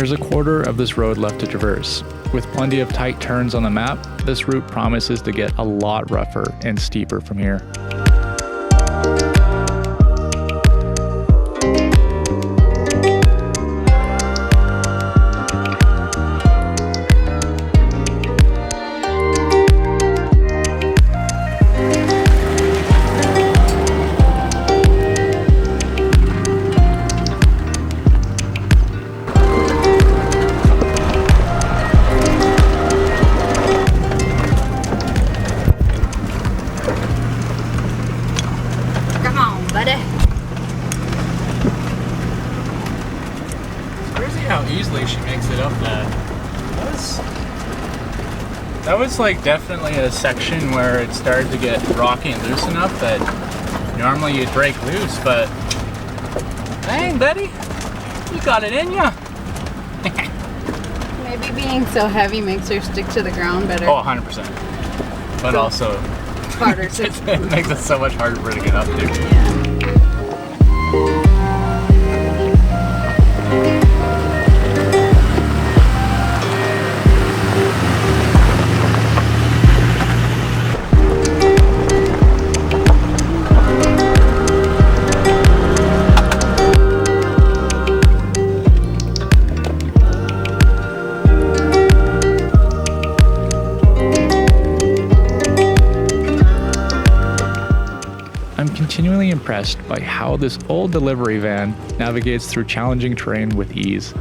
There's a quarter of this road left to traverse. With plenty of tight turns on the map, this route promises to get a lot rougher and steeper from here. That was like definitely a section where it started to get rocky and loose enough that normally you'd break loose, but dang, Betty, you got it in ya. Maybe being so heavy makes her stick to the ground better. Oh, 100%. But so also, it's harder to it makes it so much harder for her to get up to. Yeah. Continually impressed by how this old delivery van navigates through challenging terrain with ease.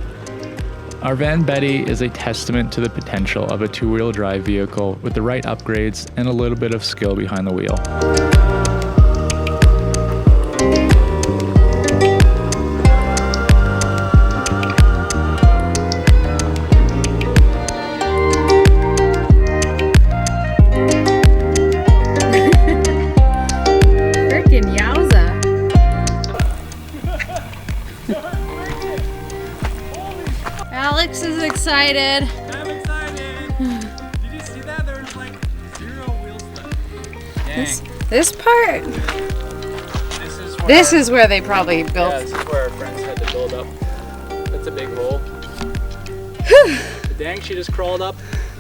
Our van Betty is a testament to the potential of a two-wheel drive vehicle with the right upgrades and a little bit of skill behind the wheel. Alex is excited. I'm excited. Did you see that? There's like 0 wheel slip. This part. This is where they probably built. Yeah, this is where our friends had to build up. That's a big hole. Dang, she just crawled up.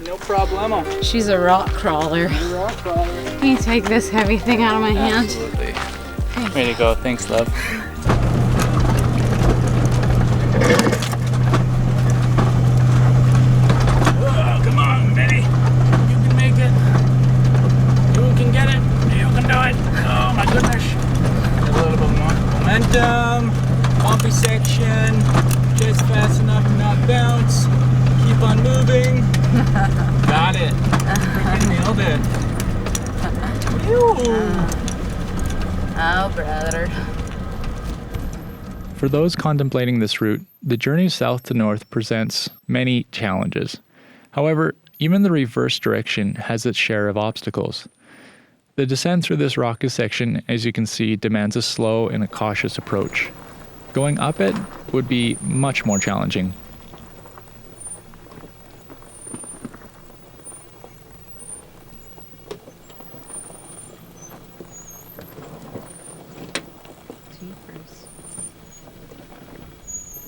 No problemo. She's a rock crawler. Rock crawler. Can you take this heavy thing out of my hand? Absolutely. Way to go. Thanks, love. Bumpy section, just fast enough to not bounce, keep on moving. Got it. Freaking nailed it. Oh, brother. For those contemplating this route, the journey south to north presents many challenges. However, even the reverse direction has its share of obstacles. The descent through this rocky section, as you can see, demands a slow and a cautious approach. Going up it would be much more challenging.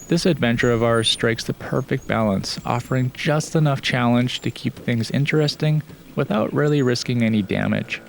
This adventure of ours strikes the perfect balance, offering just enough challenge to keep things interesting without really risking any damage.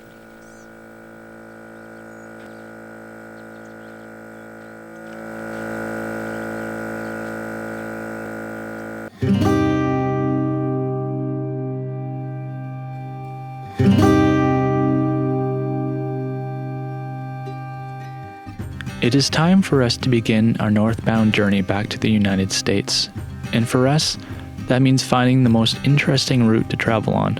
It is time for us to begin our northbound journey back to the United States. And for us, that means finding the most interesting route to travel on.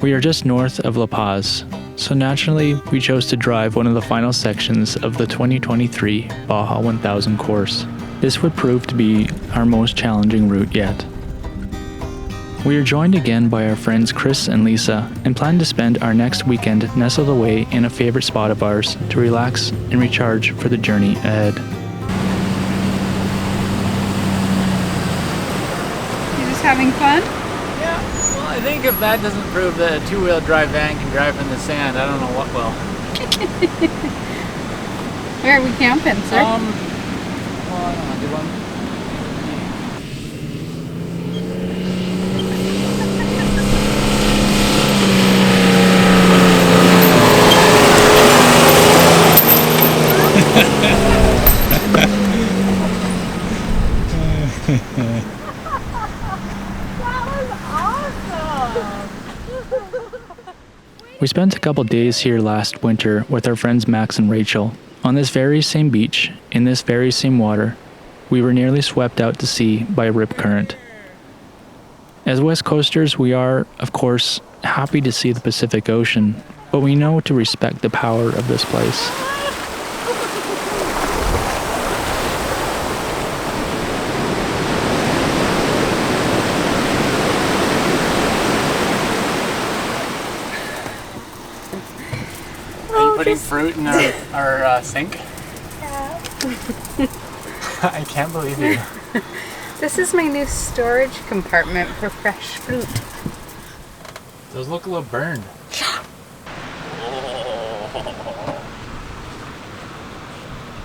We are just north of La Paz, so naturally we chose to drive one of the final sections of the 2023 Baja 1000 course. This would prove to be our most challenging route yet. We are joined again by our friends Chris and Lisa and plan to spend our next weekend nestled away in a favorite spot of ours to relax and recharge for the journey ahead. You just having fun? Yeah, well, I think if that doesn't prove that a two-wheel drive van can drive in the sand, I don't know what will. Where are we camping, sir? Well, I don't know, do one. We spent a couple days here last winter with our friends Max and Rachel. On this very same beach, in this very same water, we were nearly swept out to sea by a rip current. As West Coasters, we are, of course, happy to see the Pacific Ocean, but we know to respect the power of this place. Putting fruit in our sink? Yeah. I can't believe you. This is my new storage compartment for fresh fruit. Those look a little burned.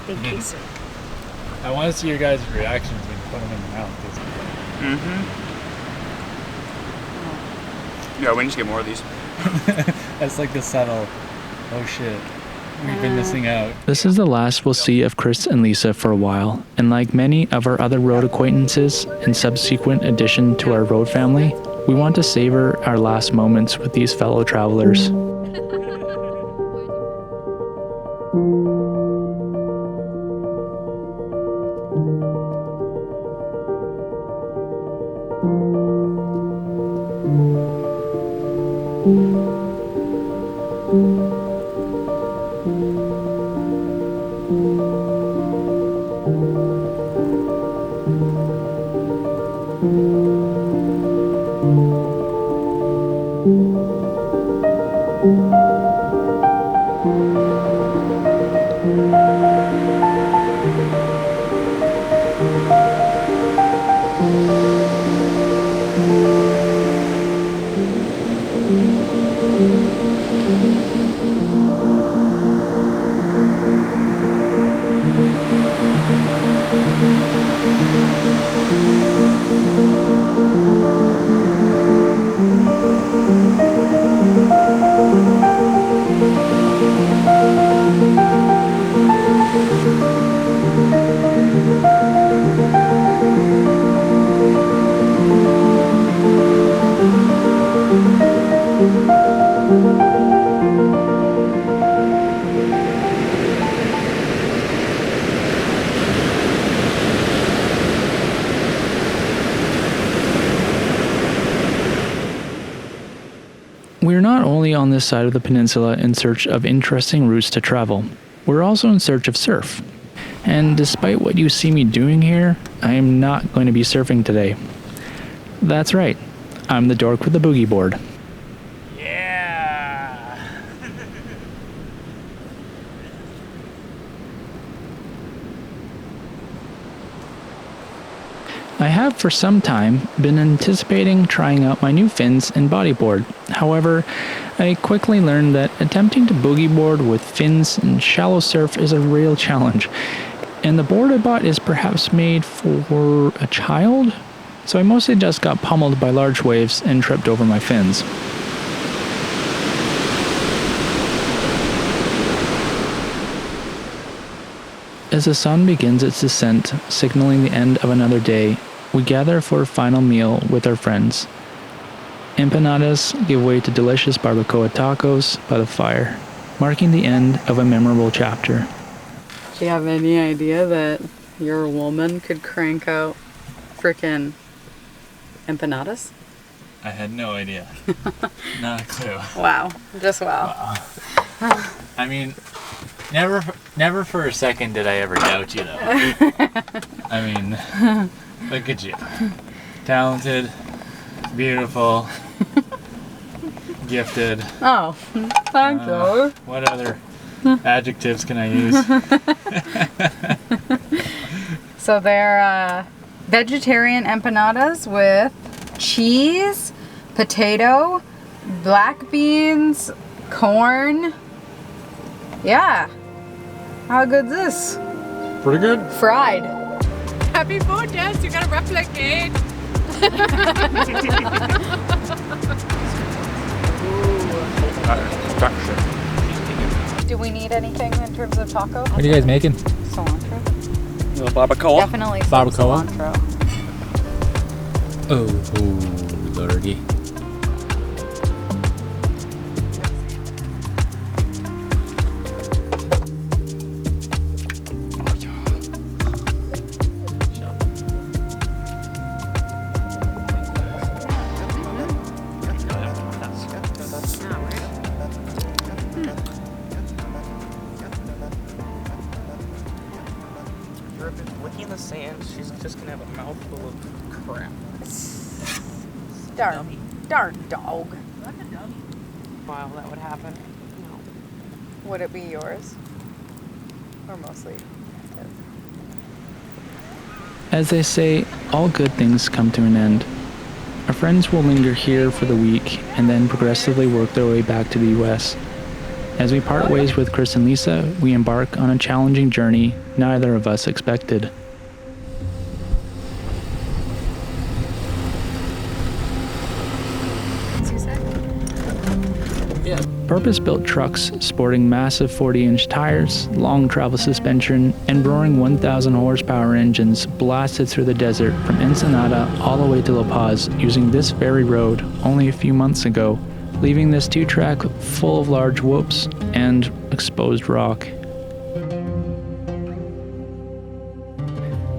Thank you, sir. I want to see your guys' reactions when you put them in the mouth. Yeah, we need to get more of these. That's like the subtle, oh shit, we've been missing out. This is the last we'll see of Chris and Lisa for a while, and like many of our other road acquaintances and subsequent addition to our road family, we want to savor our last moments with these fellow travelers. We're not only on this side of the peninsula in search of interesting routes to travel, we're also in search of surf. And despite what you see me doing here, I am not going to be surfing today. That's right, I'm the dork with the boogie board. I have for some time been anticipating trying out my new fins and bodyboard. However, I quickly learned that attempting to boogie board with fins and shallow surf is a real challenge. And the board I bought is perhaps made for a child? So I mostly just got pummeled by large waves and tripped over my fins. As the sun begins its descent, signaling the end of another day, we gather for a final meal with our friends. Empanadas give way to delicious barbacoa tacos by the fire, marking the end of a memorable chapter. Do you have any idea that your woman could crank out frickin' empanadas? I had no idea. Not a clue. Wow. Just wow. I mean, never for a second did I ever doubt you, though. I mean, look at you. Talented, beautiful, gifted. Oh, thank you. What other adjectives can I use? So they're vegetarian empanadas with cheese, potato, black beans, corn. Yeah. How good's this? Pretty good. Fried. Happy food, yes, you gotta replicate. Do we need anything in terms of taco? What are you guys making? Cilantro. Barbacoa? Definitely some Barbacoa? cilantro. Oh, lordy. crap. Darn dog. Wow, that would happen. Would it be yours? Or mostly his? As they say, all good things come to an end. Our friends will linger here for the week and then progressively work their way back to the US. As we part ways with Chris and Lisa, we embark on a challenging journey neither of us expected. Purpose-built trucks sporting massive 40-inch tires, long travel suspension, and roaring 1,000 horsepower engines blasted through the desert from Ensenada all the way to La Paz using this very road only a few months ago, leaving this 2-track full of large whoops and exposed rock.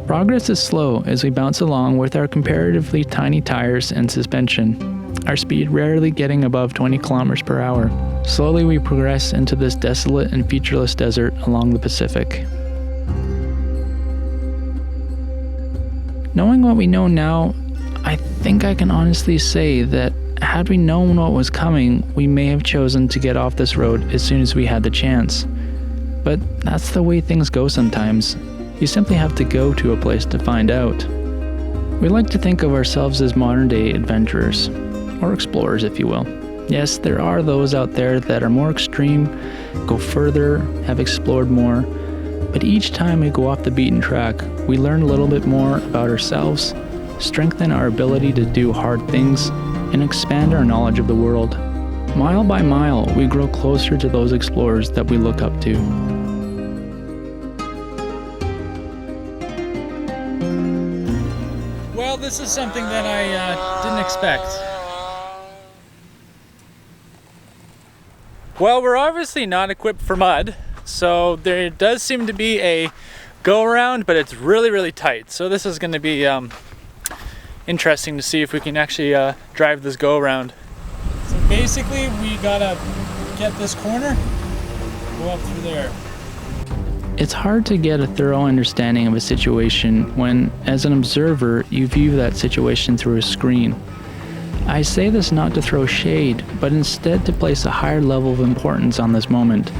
Progress is slow as we bounce along with our comparatively tiny tires and suspension, our speed rarely getting above 20 kilometers per hour. Slowly we progress into this desolate and featureless desert along the Pacific. Knowing what we know now, I think I can honestly say that had we known what was coming, we may have chosen to get off this road as soon as we had the chance. But that's the way things go sometimes. You simply have to go to a place to find out. We like to think of ourselves as modern-day adventurers, or explorers if you will. Yes, there are those out there that are more extreme, go further, have explored more, but each time we go off the beaten track, we learn a little bit more about ourselves, strengthen our ability to do hard things, and expand our knowledge of the world. Mile by mile, we grow closer to those explorers that we look up to. Well, this is something that I didn't expect. Well, we're obviously not equipped for mud, so there does seem to be a go-around, but it's really, really tight. So this is going to be interesting to see if we can actually drive this go-around. So basically, we gotta get this corner, go up through there. It's hard to get a thorough understanding of a situation when, as an observer, you view that situation through a screen. I say this not to throw shade, but instead to place a higher level of importance on this moment.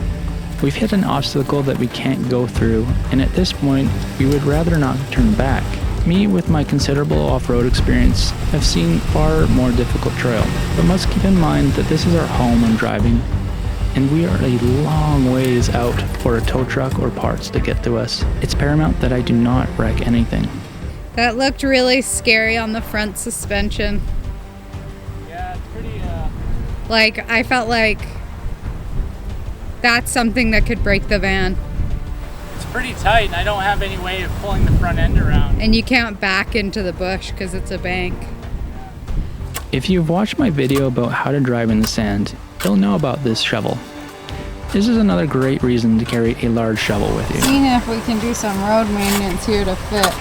We've hit an obstacle that we can't go through, and at this point, we would rather not turn back. Me, with my considerable off-road experience, have seen far more difficult trail, but must keep in mind that this is our home when driving, and we are a long ways out for a tow truck or parts to get to us. It's paramount that I do not wreck anything. That looked really scary on the front suspension. Yeah, it's pretty, Like, I felt like that's something that could break the van. It's pretty tight, and I don't have any way of pulling the front end around. And you can't back into the bush because it's a bank. If you've watched my video about how to drive in the sand, you'll know about this shovel. This is another great reason to carry a large shovel with you. Seeing if we can do some road maintenance here to fit.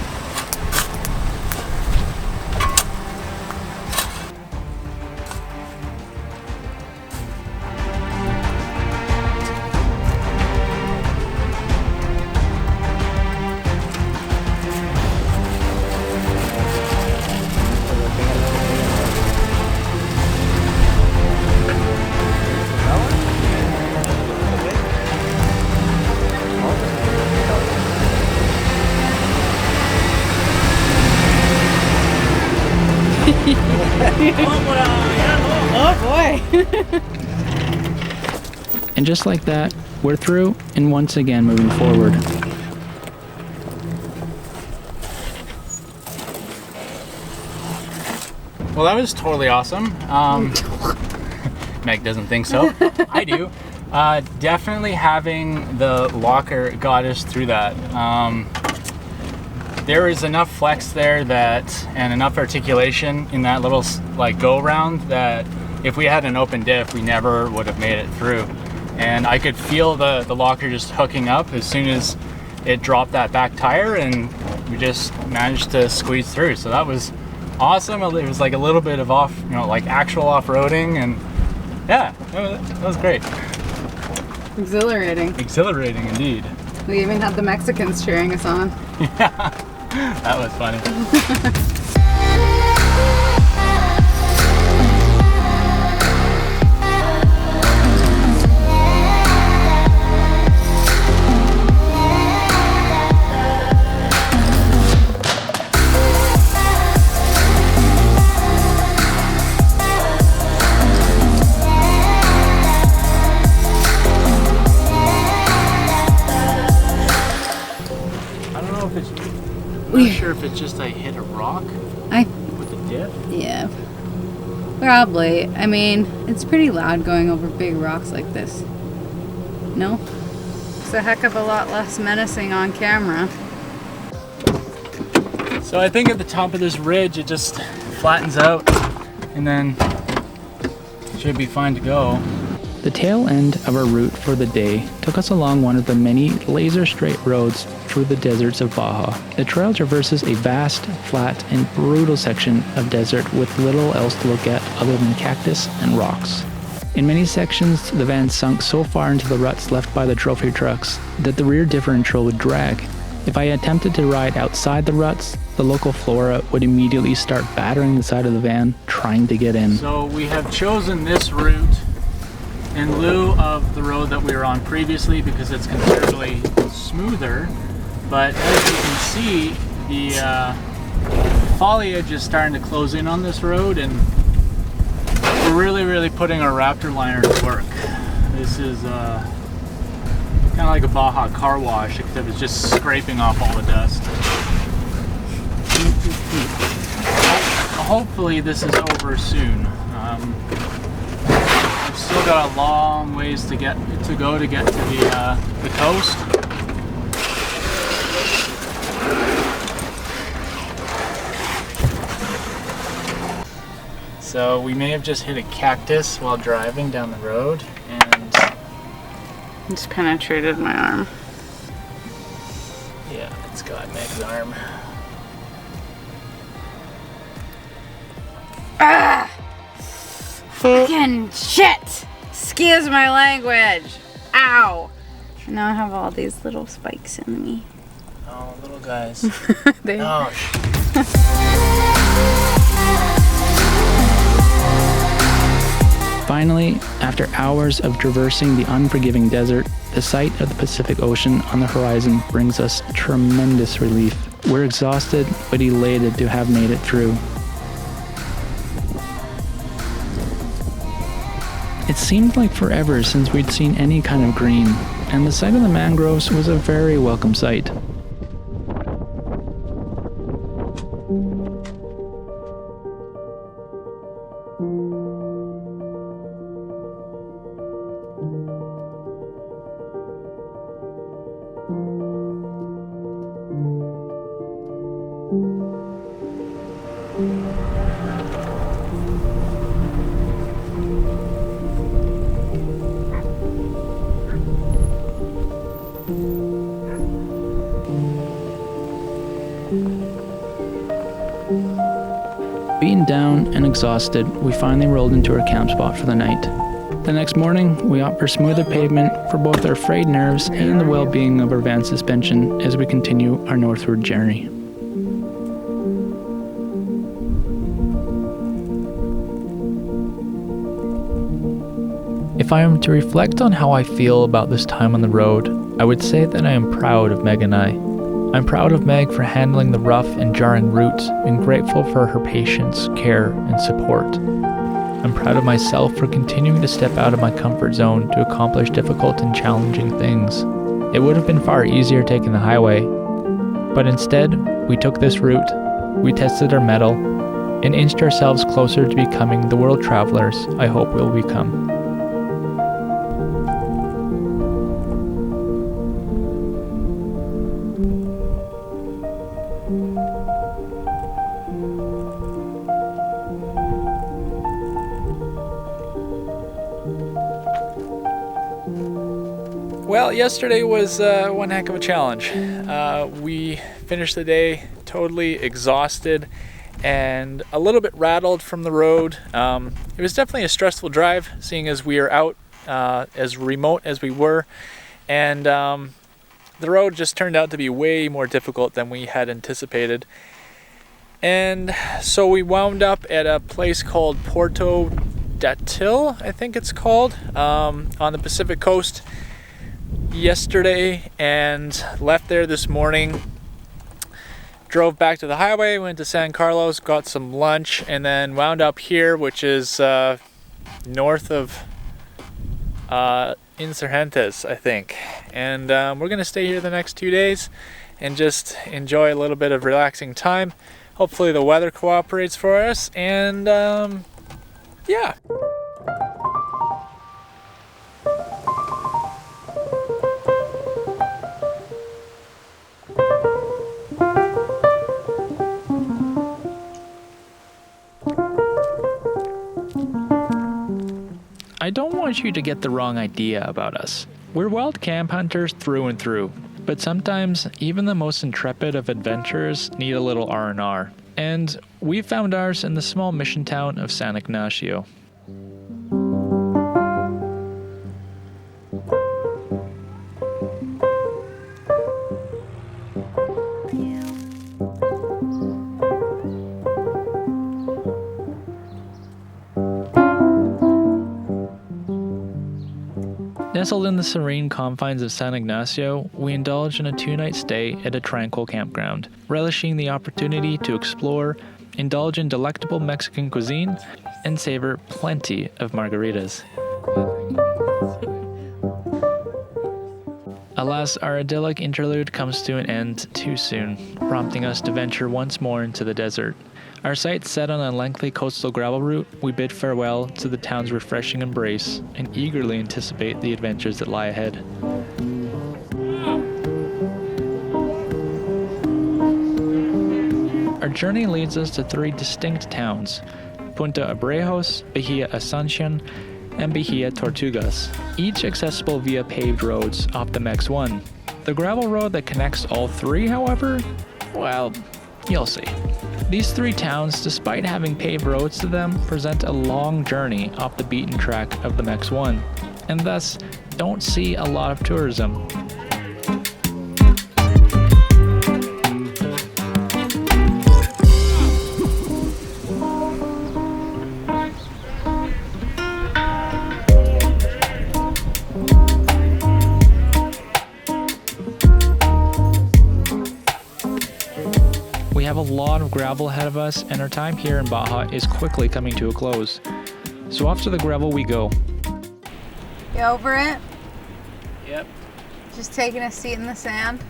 Oh boy. And just like that, we're through and once again moving forward. Well, that was totally awesome. Meg doesn't think so. I do. Definitely having the locker got us through that. There was enough flex there that, and enough articulation in that little like go around that if we had an open diff, we never would have made it through. And I could feel the locker just hooking up as soon as it dropped that back tire, and we just managed to squeeze through. So that was awesome. It was like a little bit of off, like actual off-roading, and yeah, that was great. Exhilarating. Exhilarating indeed. We even had the Mexicans cheering us on. Yeah, that was funny. I'm not sure if it's just I hit a rock with a dip. Yeah. Probably. I mean, it's pretty loud going over big rocks like this. No? It's a heck of a lot less menacing on camera. So I think at the top of this ridge it just flattens out and then it should be fine to go. The tail end of our route for the day took us along one of the many laser-straight roads through the deserts of Baja. The trail traverses a vast, flat, and brutal section of desert with little else to look at other than cactus and rocks. In many sections, the van sunk so far into the ruts left by the trophy trucks that the rear differential would drag. If I attempted to ride outside the ruts, the local flora would immediately start battering the side of the van, trying to get in. So we have chosen this route in lieu of the road that we were on previously because it's considerably smoother, but as you can see, the foliage is starting to close in on this road and we're really putting our Raptor liner to work. This is kind of like a Baja car wash, except it's just scraping off all the dust. Hopefully this is over soon. We've still got a long ways to go to get to the coast. So we may have just hit a cactus while driving down the road and Just penetrated my arm. yeah, it's got Meg's arm. Ah! Fucking shit! Excuse my language! Ow! And now I have all these little spikes in me. Oh, little guys. They... Oh, Finally, after hours of traversing the unforgiving desert, the sight of the Pacific Ocean on the horizon brings us tremendous relief. We're exhausted, but elated to have made it through. It seemed like forever since we'd seen any kind of green, and the sight of the mangroves was a very welcome sight. Beaten down and exhausted, we finally rolled into our camp spot for the night. The next morning, we opt for smoother pavement for both our frayed nerves and the well-being of our van suspension as we continue our northward journey. If I am to reflect on how I feel about this time on the road, I would say that I am proud of Meg and I. I'm proud of Meg for handling the rough and jarring routes and grateful for her patience, care, and support. I'm proud of myself for continuing to step out of my comfort zone to accomplish difficult and challenging things. It would have been far easier taking the highway, but instead, we took this route, we tested our mettle, and inched ourselves closer to becoming the world travelers I hope we'll become. Well, yesterday was one heck of a challenge. We finished the day totally exhausted and a little bit rattled from the road. It was definitely a stressful drive, seeing as we are out as remote as we were, and the road just turned out to be way more difficult than we had anticipated. And so we wound up at a place called Puerto Datil, I think it's called, on the Pacific coast yesterday, and left there this morning. Drove back to the highway, went to San Carlos, got some lunch, and then wound up here, which is north of Insurgentes, I think. And we're gonna stay here the next 2 days and just enjoy a little bit of relaxing time. Hopefully the weather cooperates for us, and yeah. I don't want you to get the wrong idea about us. We're wild camp hunters through and through, but sometimes even the most intrepid of adventurers need a little R&R. And we found ours in the small mission town of San Ignacio. Nestled in the serene confines of San Ignacio, we indulge in a 2-night stay at a tranquil campground, relishing the opportunity to explore, indulge in delectable Mexican cuisine, and savor plenty of margaritas. Alas, our idyllic interlude comes to an end too soon, prompting us to venture once more into the desert. Our sights set on a lengthy coastal gravel route, we bid farewell to the town's refreshing embrace and eagerly anticipate the adventures that lie ahead. Our journey leads us to 3 distinct towns: Punta Abrejos, Bahia Asuncion, and Bahia Tortugas, each accessible via paved roads off the MEX 1. The gravel road that connects all 3, however, well, you'll see. These 3 towns, despite having paved roads to them, present a long journey off the beaten track of the MEX 1, and thus don't see a lot of tourism. We have a lot of gravel ahead of us, and our time here in Baja is quickly coming to a close. So off to the gravel we go. You over it? Yep. Just taking a seat in the sand?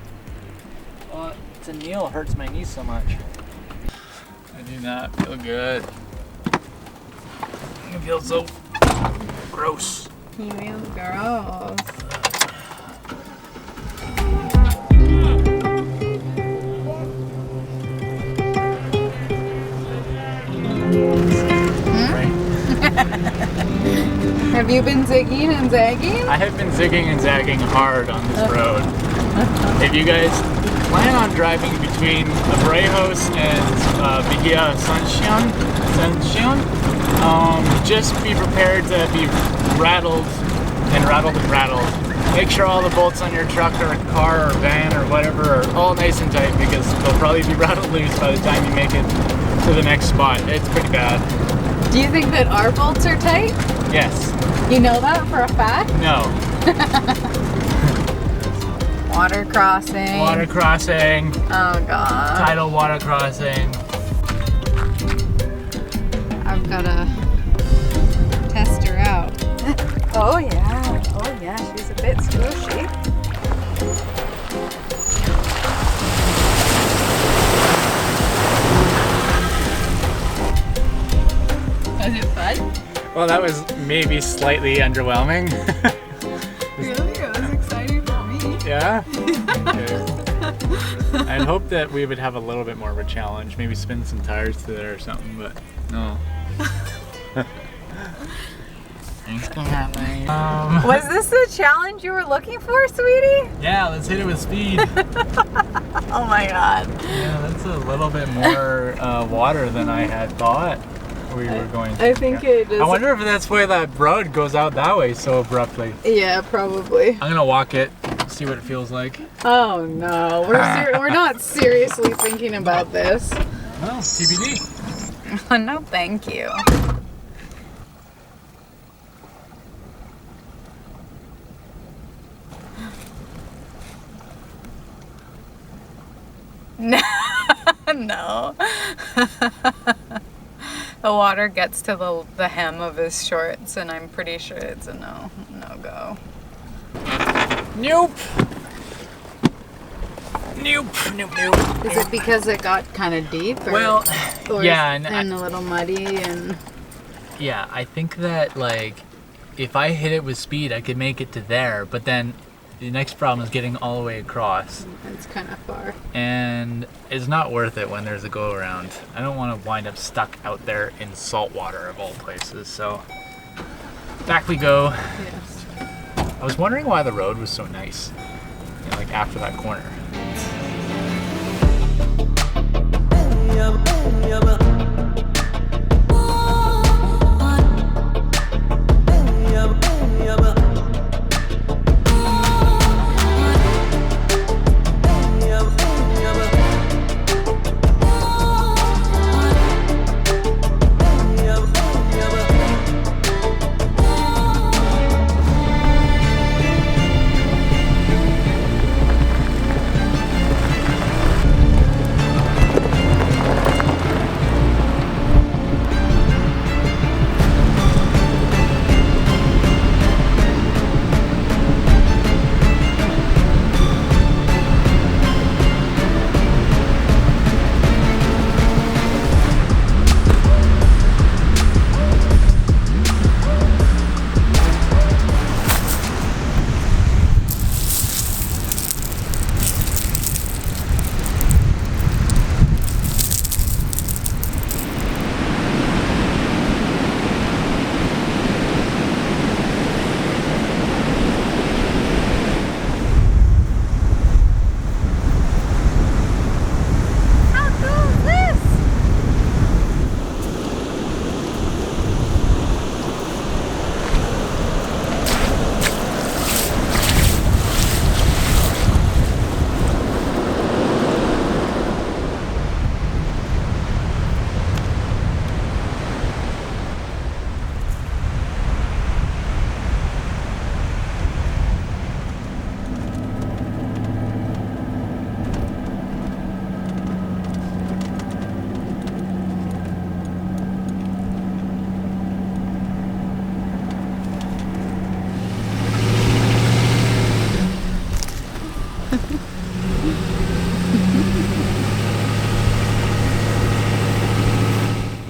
Well, to kneel hurts my knees so much. I do not feel good. I feel so gross. You feel gross. Have you been zigging and zagging? I have been zigging and zagging hard on this road. If you guys plan on driving between Abrejos and Bahia Asuncion, just be prepared to be rattled. Make sure all the bolts on your truck or car or van or whatever are all nice and tight, because they'll probably be rattled loose by the time you make it to the next spot. It's pretty bad. Do you think that our bolts are tight? Yes. You know that for a fact? No. Water crossing. Water crossing. Oh god. Tidal water crossing. I've gotta test her out. Oh yeah, she's a bit squishy. Was it fun? Well, that was maybe slightly underwhelming. Really? It was exciting for me. Yeah? Okay. I'd hope that we would have a little bit more of a challenge. Maybe spin some tires to there or something, but no. Was this the challenge you were looking for, sweetie? Yeah, let's hit it with speed. Oh my god. Yeah, that's a little bit more water than I had thought we were going to. I think it is. I wonder if that's why that road goes out that way so abruptly. Yeah, probably. I'm gonna walk it, see what it feels like. Oh no, we're not seriously thinking about this. Well, TBD. No, thank you. No. The water gets to the hem of his shorts, and I'm pretty sure it's a no-go. Nope. Nope. Is it because it got kind of deep? Or, Well, or yeah, and a little muddy and... Yeah, I think that, like, if I hit it with speed, I could make it to there, but then the next problem is getting all the way across. It's kind of far. And it's not worth it when there's a go-around. I don't want to wind up stuck out there in salt water of all places, so back we go. Yes. I was wondering why the road was so nice, you know, like after that corner.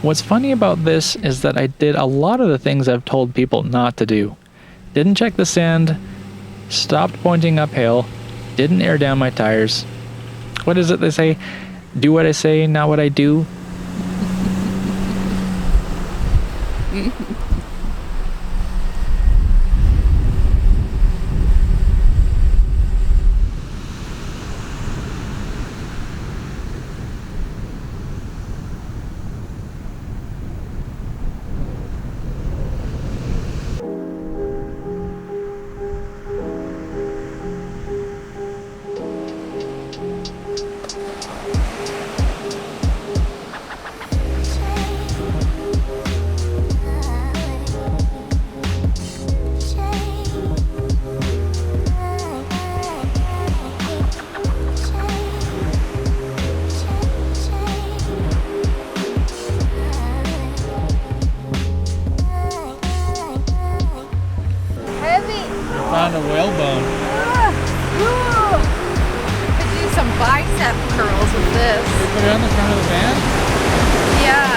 What's funny about this is that I did a lot of the things I've told people not to do. Didn't check the sand, stopped pointing uphill, didn't air down my tires. What is it they say? Do what I say, not what I do. Found a whalebone. Could do some bicep curls with this. Did we put it on the front of the van? Yeah.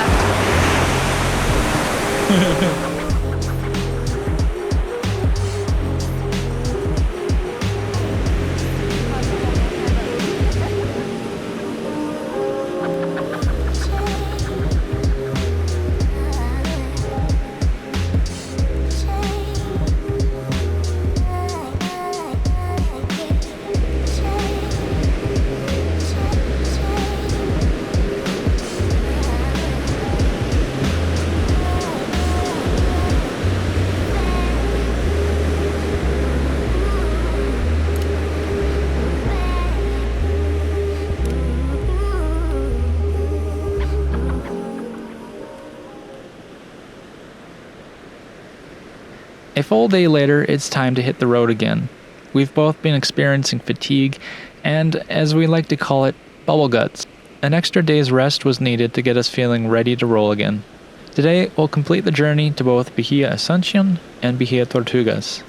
A full day later, it's time to hit the road again. We've both been experiencing fatigue and, as we like to call it, bubble guts. An extra day's rest was needed to get us feeling ready to roll again. Today, we'll complete the journey to both Bahia Ascension and Bahia Tortugas.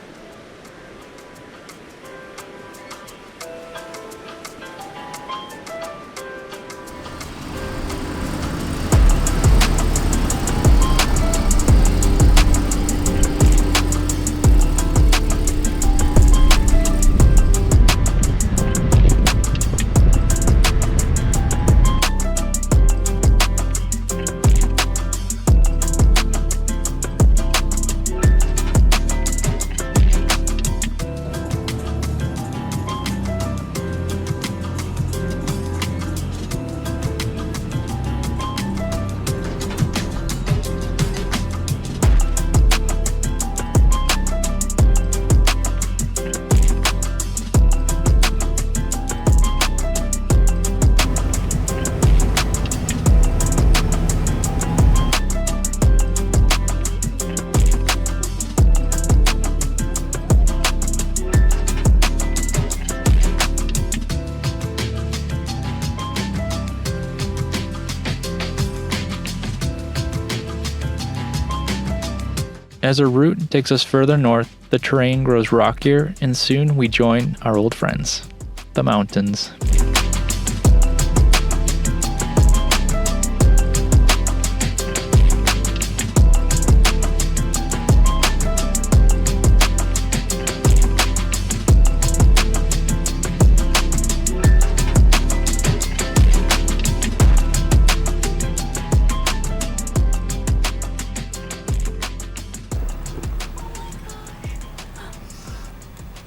As our route takes us further north, the terrain grows rockier and soon we join our old friends, the mountains.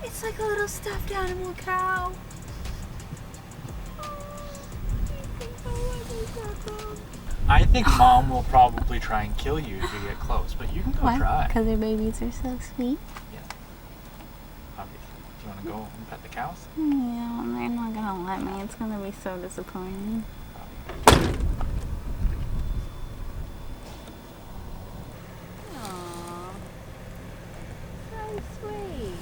It's like a little stuffed animal cow. I think Mom will probably try and kill you if you get close, but you can go try. Because their babies are so sweet. Yeah. Obviously. Do you want to go and pet the cows? Yeah, they're not gonna let me. It's gonna be so disappointing. Aww. So sweet.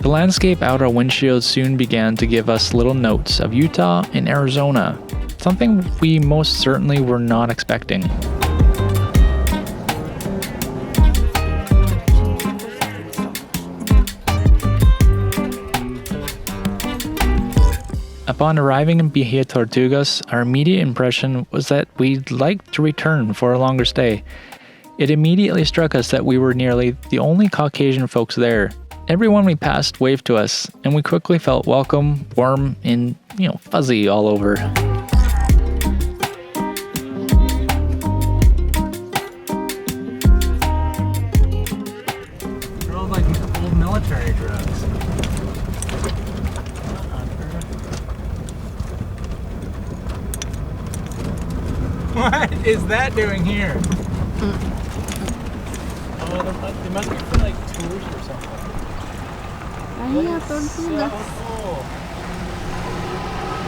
The landscape out our windshield soon began to give us little notes of Utah and Arizona, something we most certainly were not expecting. Upon arriving in Bahia Tortugas, our immediate impression was that we'd like to return for a longer stay. It immediately struck us that we were nearly the only Caucasian folks there. Everyone we passed waved to us, and we quickly felt welcome, warm, and, fuzzy all over. They're all like old military drugs. What is that doing here? Oh, they must be for like tours or something. Bahia Tortugas. Cool.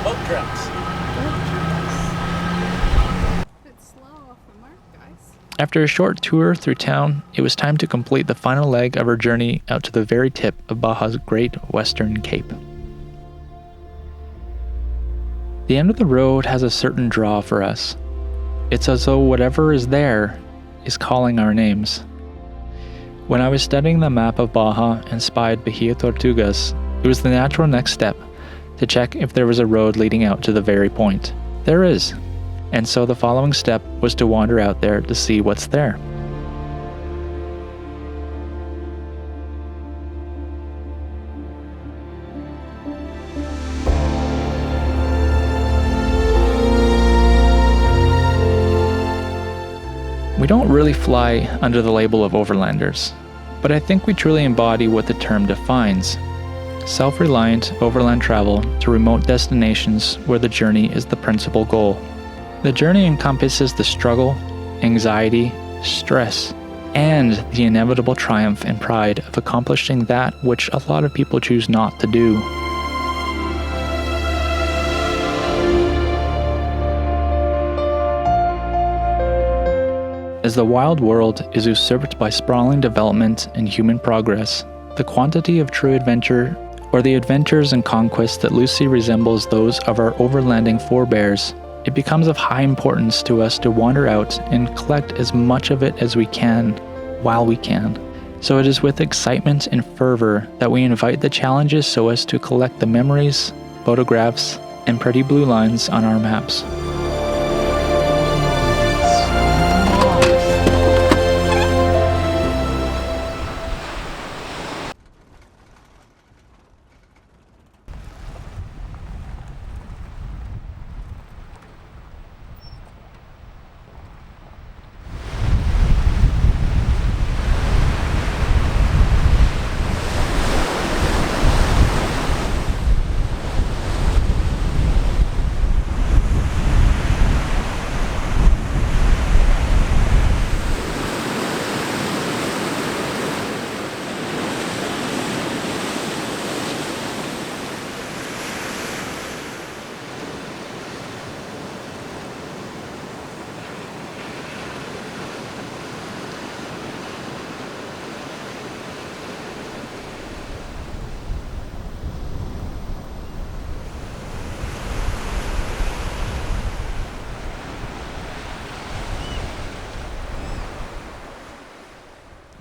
Boat trucks. It's slow off the mark, guys. After a short tour through town, it was time to complete the final leg of our journey out to the very tip of Baja's Great Western Cape. The end of the road has a certain draw for us. It's as though whatever is there is calling our names. When I was studying the map of Baja and spied Bahia Tortugas, it was the natural next step to check if there was a road leading out to the very point. There is. And so the following step was to wander out there to see what's there. We don't really fly under the label of overlanders, but I think we truly embody what the term defines: self-reliant overland travel to remote destinations where the journey is the principal goal. The journey encompasses the struggle, anxiety, stress, and the inevitable triumph and pride of accomplishing that which a lot of people choose not to do. As the wild world is usurped by sprawling development and human progress, the quantity of true adventure, or the adventures and conquests that loosely resembles those of our overlanding forebears, it becomes of high importance to us to wander out and collect as much of it as we can, while we can. So it is with excitement and fervor that we invite the challenges so as to collect the memories, photographs, and pretty blue lines on our maps.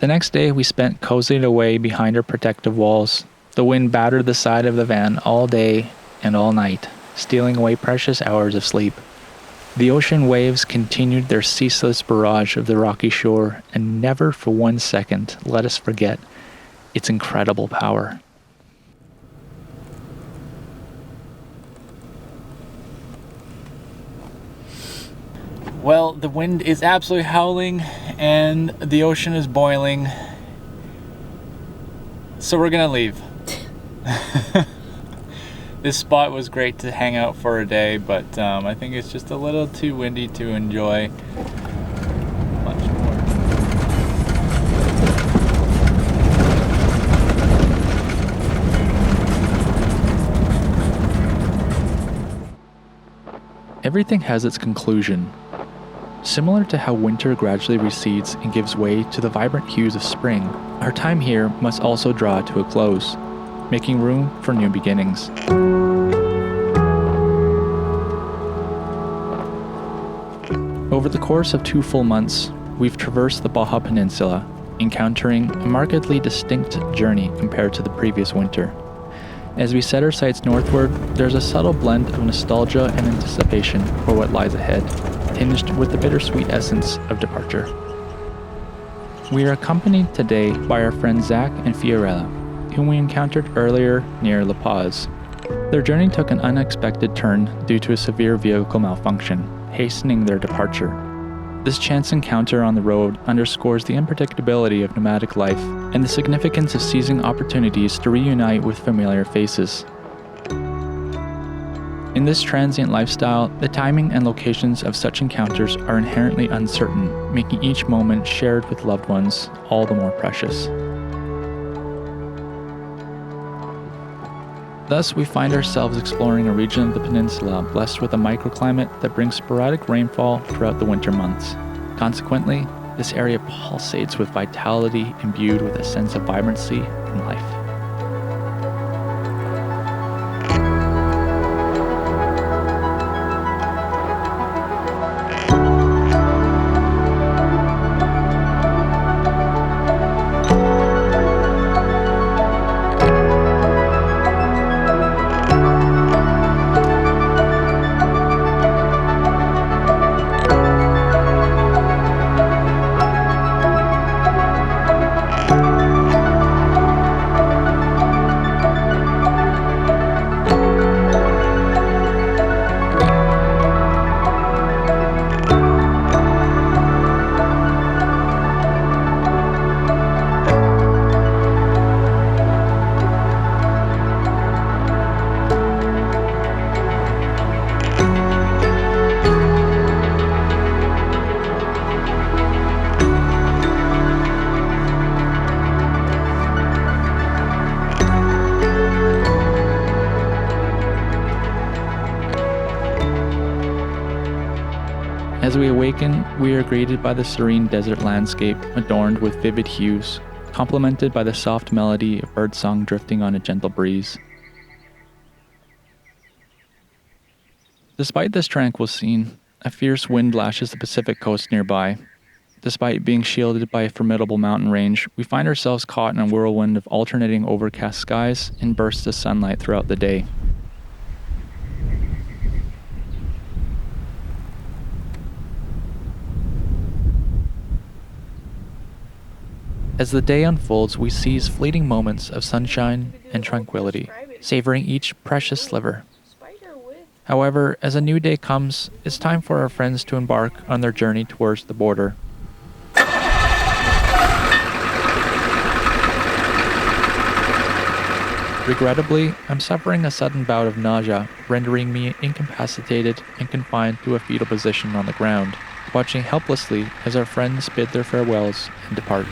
The next day we spent cozied away behind our protective walls. The wind battered the side of the van all day and all night, stealing away precious hours of sleep. The ocean waves continued their ceaseless barrage of the rocky shore and never for 1 second let us forget its incredible power. Well, the wind is absolutely howling and the ocean is boiling. So we're gonna leave. This spot was great to hang out for a day, but I think it's just a little too windy to enjoy much more. Everything has its conclusion. Similar to how winter gradually recedes and gives way to the vibrant hues of spring, our time here must also draw to a close, making room for new beginnings. Over the course of 2 full months, we've traversed the Baja Peninsula, encountering a markedly distinct journey compared to the previous winter. As we set our sights northward, there's a subtle blend of nostalgia and anticipation for what lies ahead, tinged with the bittersweet essence of departure. We are accompanied today by our friends Zach and Fiorella, whom we encountered earlier near La Paz. Their journey took an unexpected turn due to a severe vehicle malfunction, hastening their departure. This chance encounter on the road underscores the unpredictability of nomadic life and the significance of seizing opportunities to reunite with familiar faces. In this transient lifestyle, the timing and locations of such encounters are inherently uncertain, making each moment shared with loved ones all the more precious. Thus, we find ourselves exploring a region of the peninsula blessed with a microclimate that brings sporadic rainfall throughout the winter months. Consequently, this area pulsates with vitality imbued with a sense of vibrancy and life. awaken, we are greeted by the serene desert landscape adorned with vivid hues, complemented by the soft melody of birdsong drifting on a gentle breeze. Despite this tranquil scene, a fierce wind lashes the Pacific coast nearby. Despite being shielded by a formidable mountain range, we find ourselves caught in a whirlwind of alternating overcast skies and bursts of sunlight throughout the day. As the day unfolds, we seize fleeting moments of sunshine and tranquility, savoring each precious sliver. However, as a new day comes, it's time for our friends to embark on their journey towards the border. Regrettably, I'm suffering a sudden bout of nausea, rendering me incapacitated and confined to a fetal position on the ground, watching helplessly as our friends bid their farewells and depart.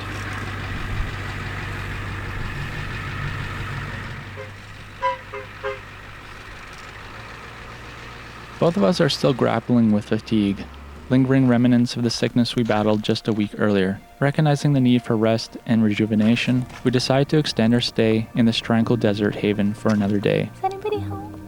Both of us are still grappling with fatigue, lingering remnants of the sickness we battled just a week earlier. Recognizing the need for rest and rejuvenation, we decide to extend our stay in this tranquil desert haven for another day. Is anybody home?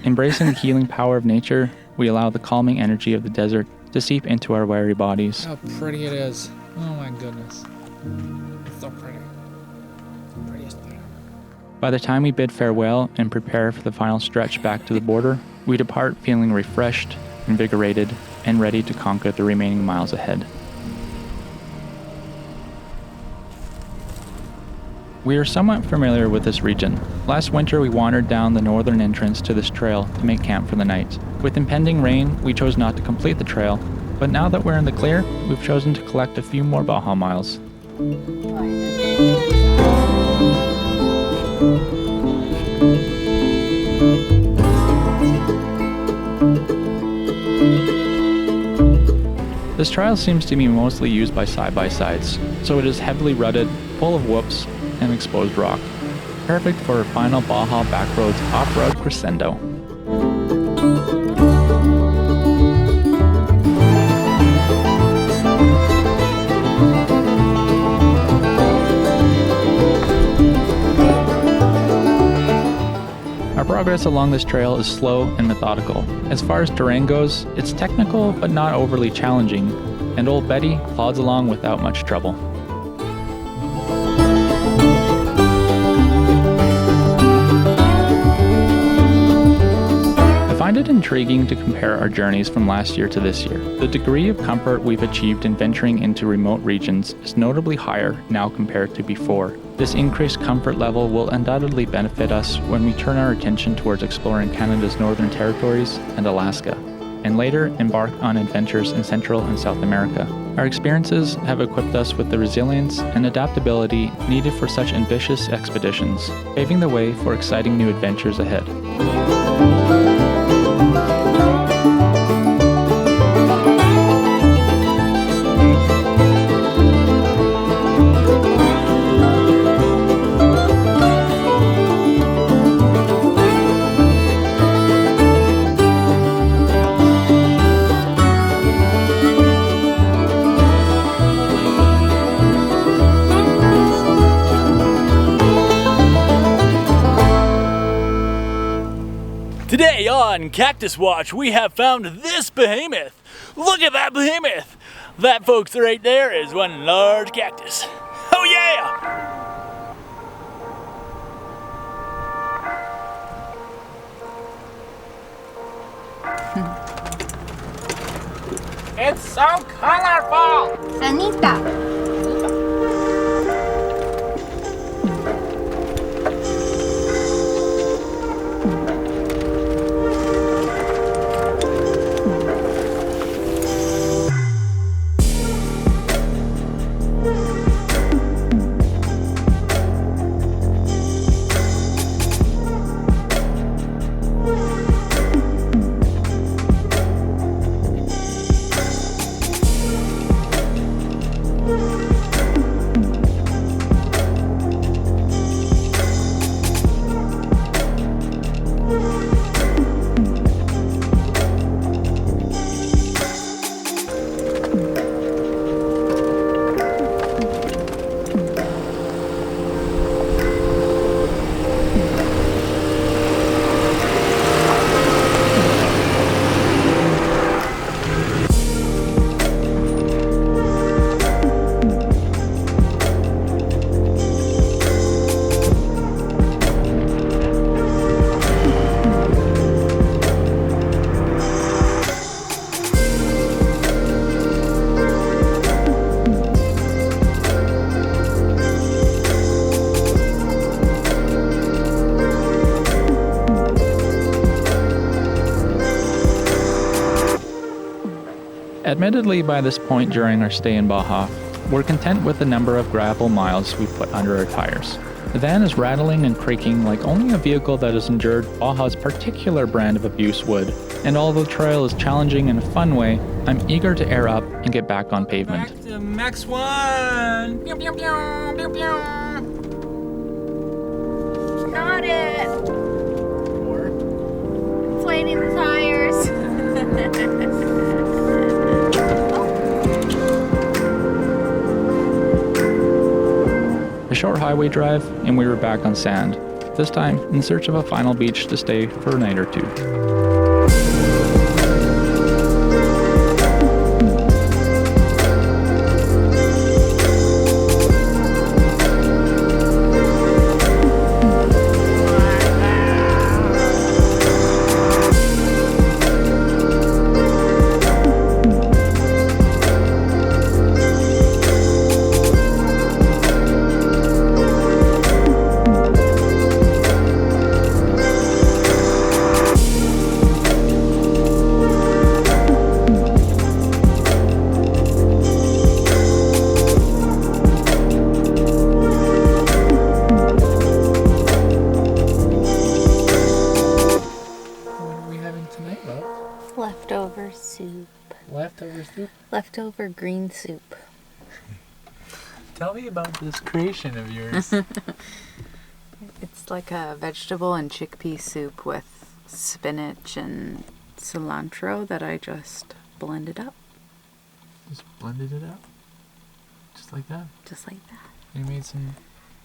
Embracing the healing power of nature, we allow the calming energy of the desert to seep into our weary bodies. How pretty it is. Oh my goodness. It's so pretty. Prettiest thing. By the time we bid farewell and prepare for the final stretch back to the border, we depart feeling refreshed, invigorated, and ready to conquer the remaining miles ahead. We are somewhat familiar with this region. Last winter we wandered down the northern entrance to this trail to make camp for the night. With impending rain, we chose not to complete the trail, but now that we're in the clear, we've chosen to collect a few more Baja miles. This trail seems to be mostly used by side-by-sides, so it is heavily rutted, full of whoops, and exposed rock. Perfect for a final Baja backroads off-road crescendo. Our progress along this trail is slow and methodical. As far as terrain goes, it's technical but not overly challenging, and old Betty plods along without much trouble. I find it intriguing to compare our journeys from last year to this year. The degree of comfort we've achieved in venturing into remote regions is notably higher now compared to before. This increased comfort level will undoubtedly benefit us when we turn our attention towards exploring Canada's northern territories and Alaska, and later embark on adventures in Central and South America. Our experiences have equipped us with the resilience and adaptability needed for such ambitious expeditions, paving the way for exciting new adventures ahead. Today on Cactus Watch, we have found this behemoth. Look at that behemoth! That, folks, right there is one large cactus. Oh yeah! It's so colorful! Sanita. Admittedly, by this point during our stay in Baja, we're content with the number of gravel miles we put under our tires. The van is rattling and creaking like only a vehicle that has endured Baja's particular brand of abuse would, and although the trail is challenging in a fun way, I'm eager to air up and get back on pavement. Back to Max 1! Pew, pew, pew, pew, pew. Got it! Inflating the tires. A short highway drive, and we were back on sand, this time in search of a final beach to stay for a night or two. Leftover soup. Leftover soup? Leftover green soup. Tell me about this creation of yours. It's like a vegetable and chickpea soup with spinach and cilantro that I just blended up. Just blended it out? Just like that? Just like that. You made some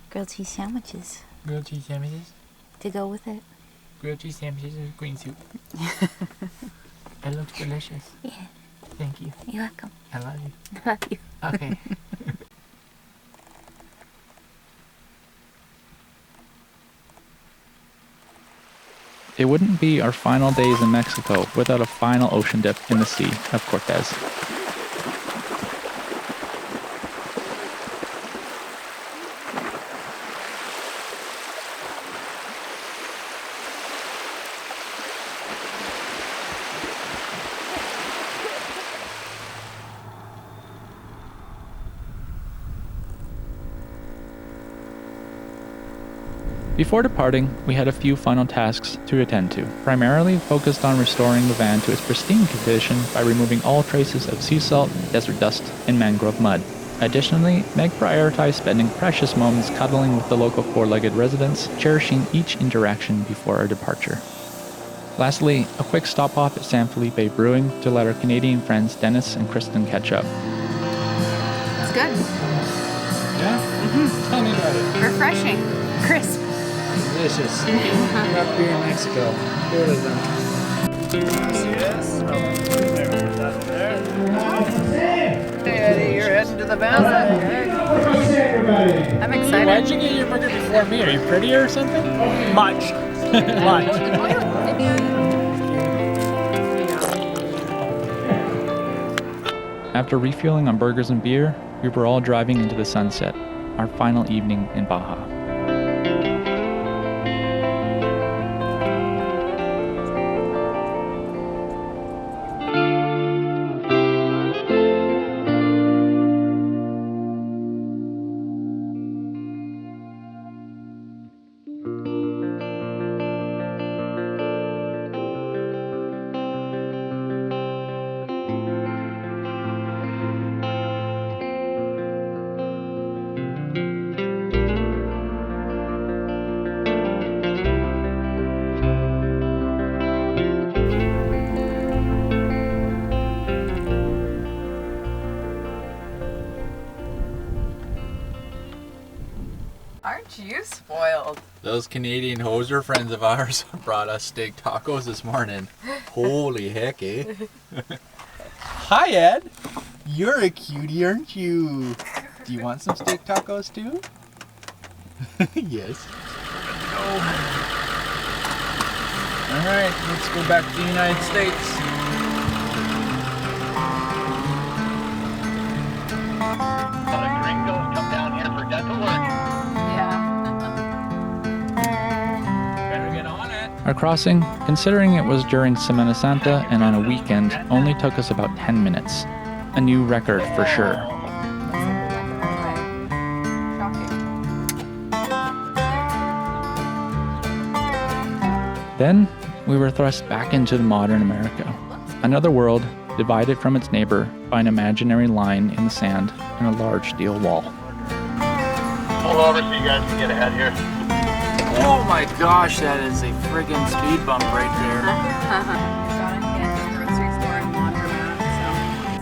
grilled cheese sandwiches grilled cheese sandwiches? to go with it. Grilled cheese sandwiches with green soup. It looks delicious. Yeah. Thank you. You're welcome. I love you. I love you. Okay. It wouldn't be our final days in Mexico without a final ocean dip in the Sea of Cortez. Before departing, we had a few final tasks to attend to, primarily focused on restoring the van to its pristine condition by removing all traces of sea salt, desert dust, and mangrove mud. Additionally, Meg prioritized spending precious moments cuddling with the local four-legged residents, cherishing each interaction before our departure. Lastly, a quick stop off at San Felipe Brewing to let our Canadian friends Dennis and Kristen catch up. It's good. Yeah? Mm-hmm. Tell me about it. Refreshing. Crisp. Delicious. Craft beer in Mexico. Here it is then. Yes. Eddie, you're heading to the van. I'm excited. Why'd you get your burger before me? Are you prettier or something? Much. Much. After refueling on burgers and beer, we were all driving into the sunset, our final evening in Baja. Aren't you spoiled? Those Canadian hoser friends of ours brought us steak tacos this morning. Holy heck, eh? Hi, Ed. You're a cutie, aren't you? Do you want some steak tacos too? Yes. Alright, let's go back to the United States. Our crossing, considering it was during Semana Santa and on a weekend, only took us about 10 minutes. A new record for sure. Then, we were thrust back into the modern America. Another world, divided from its neighbor by an imaginary line in the sand and a large steel wall. Pull over so you guys can get ahead here. Oh my gosh, that is a friggin' speed bump right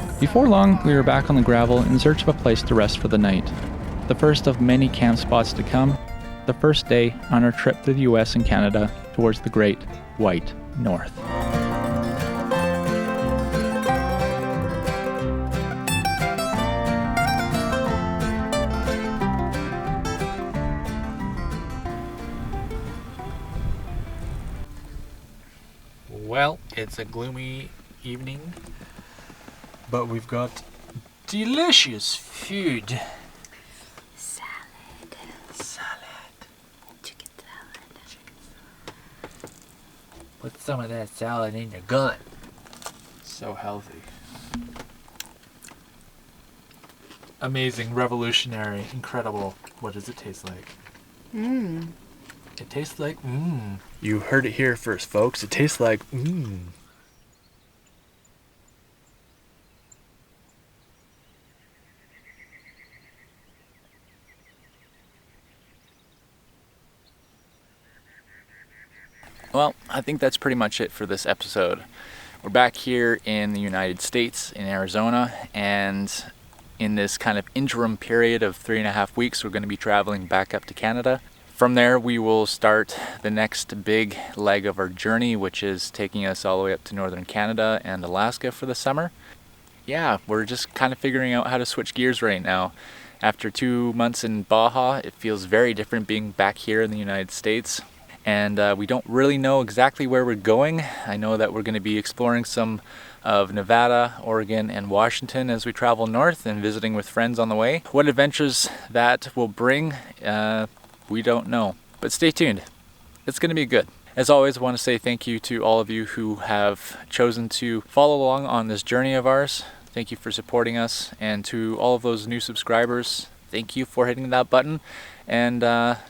there. Before long, we were back on the gravel in search of a place to rest for the night. The first of many camp spots to come, the first day on our trip to the US and Canada towards the Great White North. Well, it's a gloomy evening, but we've got delicious food. Chicken salad. Put some of that salad in your gut. So healthy. Amazing, revolutionary, incredible. What does it taste like? Mmm. It tastes like mmm. You heard it here first, folks. It tastes like mmm. Well, I think that's pretty much it for this episode. We're back here in the United States, in Arizona, and in this kind of interim period of 3.5 weeks, we're going to be traveling back up to Canada. From there, we will start the next big leg of our journey, which is taking us all the way up to northern Canada and Alaska for the summer. Yeah, we're just kind of figuring out how to switch gears right now. After 2 months in Baja, it feels very different being back here in the United States. And we don't really know exactly where we're going. I know that we're going to be exploring some of Nevada, Oregon, and Washington as we travel north and visiting with friends on the way. What adventures that will bring, we don't know. But stay tuned. It's going to be good. As always, I want to say thank you to all of you who have chosen to follow along on this journey of ours. Thank you for supporting us. And to all of those new subscribers, thank you for hitting that button and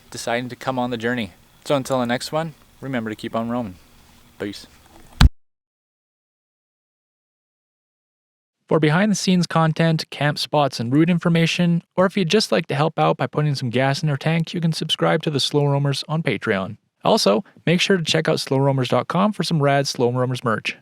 deciding to come on the journey. So until the next one, remember to keep on roaming. Peace. For behind the scenes content, camp spots, and route information, or if you'd just like to help out by putting some gas in your tank, you can subscribe to the Slow Roamers on Patreon. Also, make sure to check out slowroamers.com for some rad Slow Roamers merch.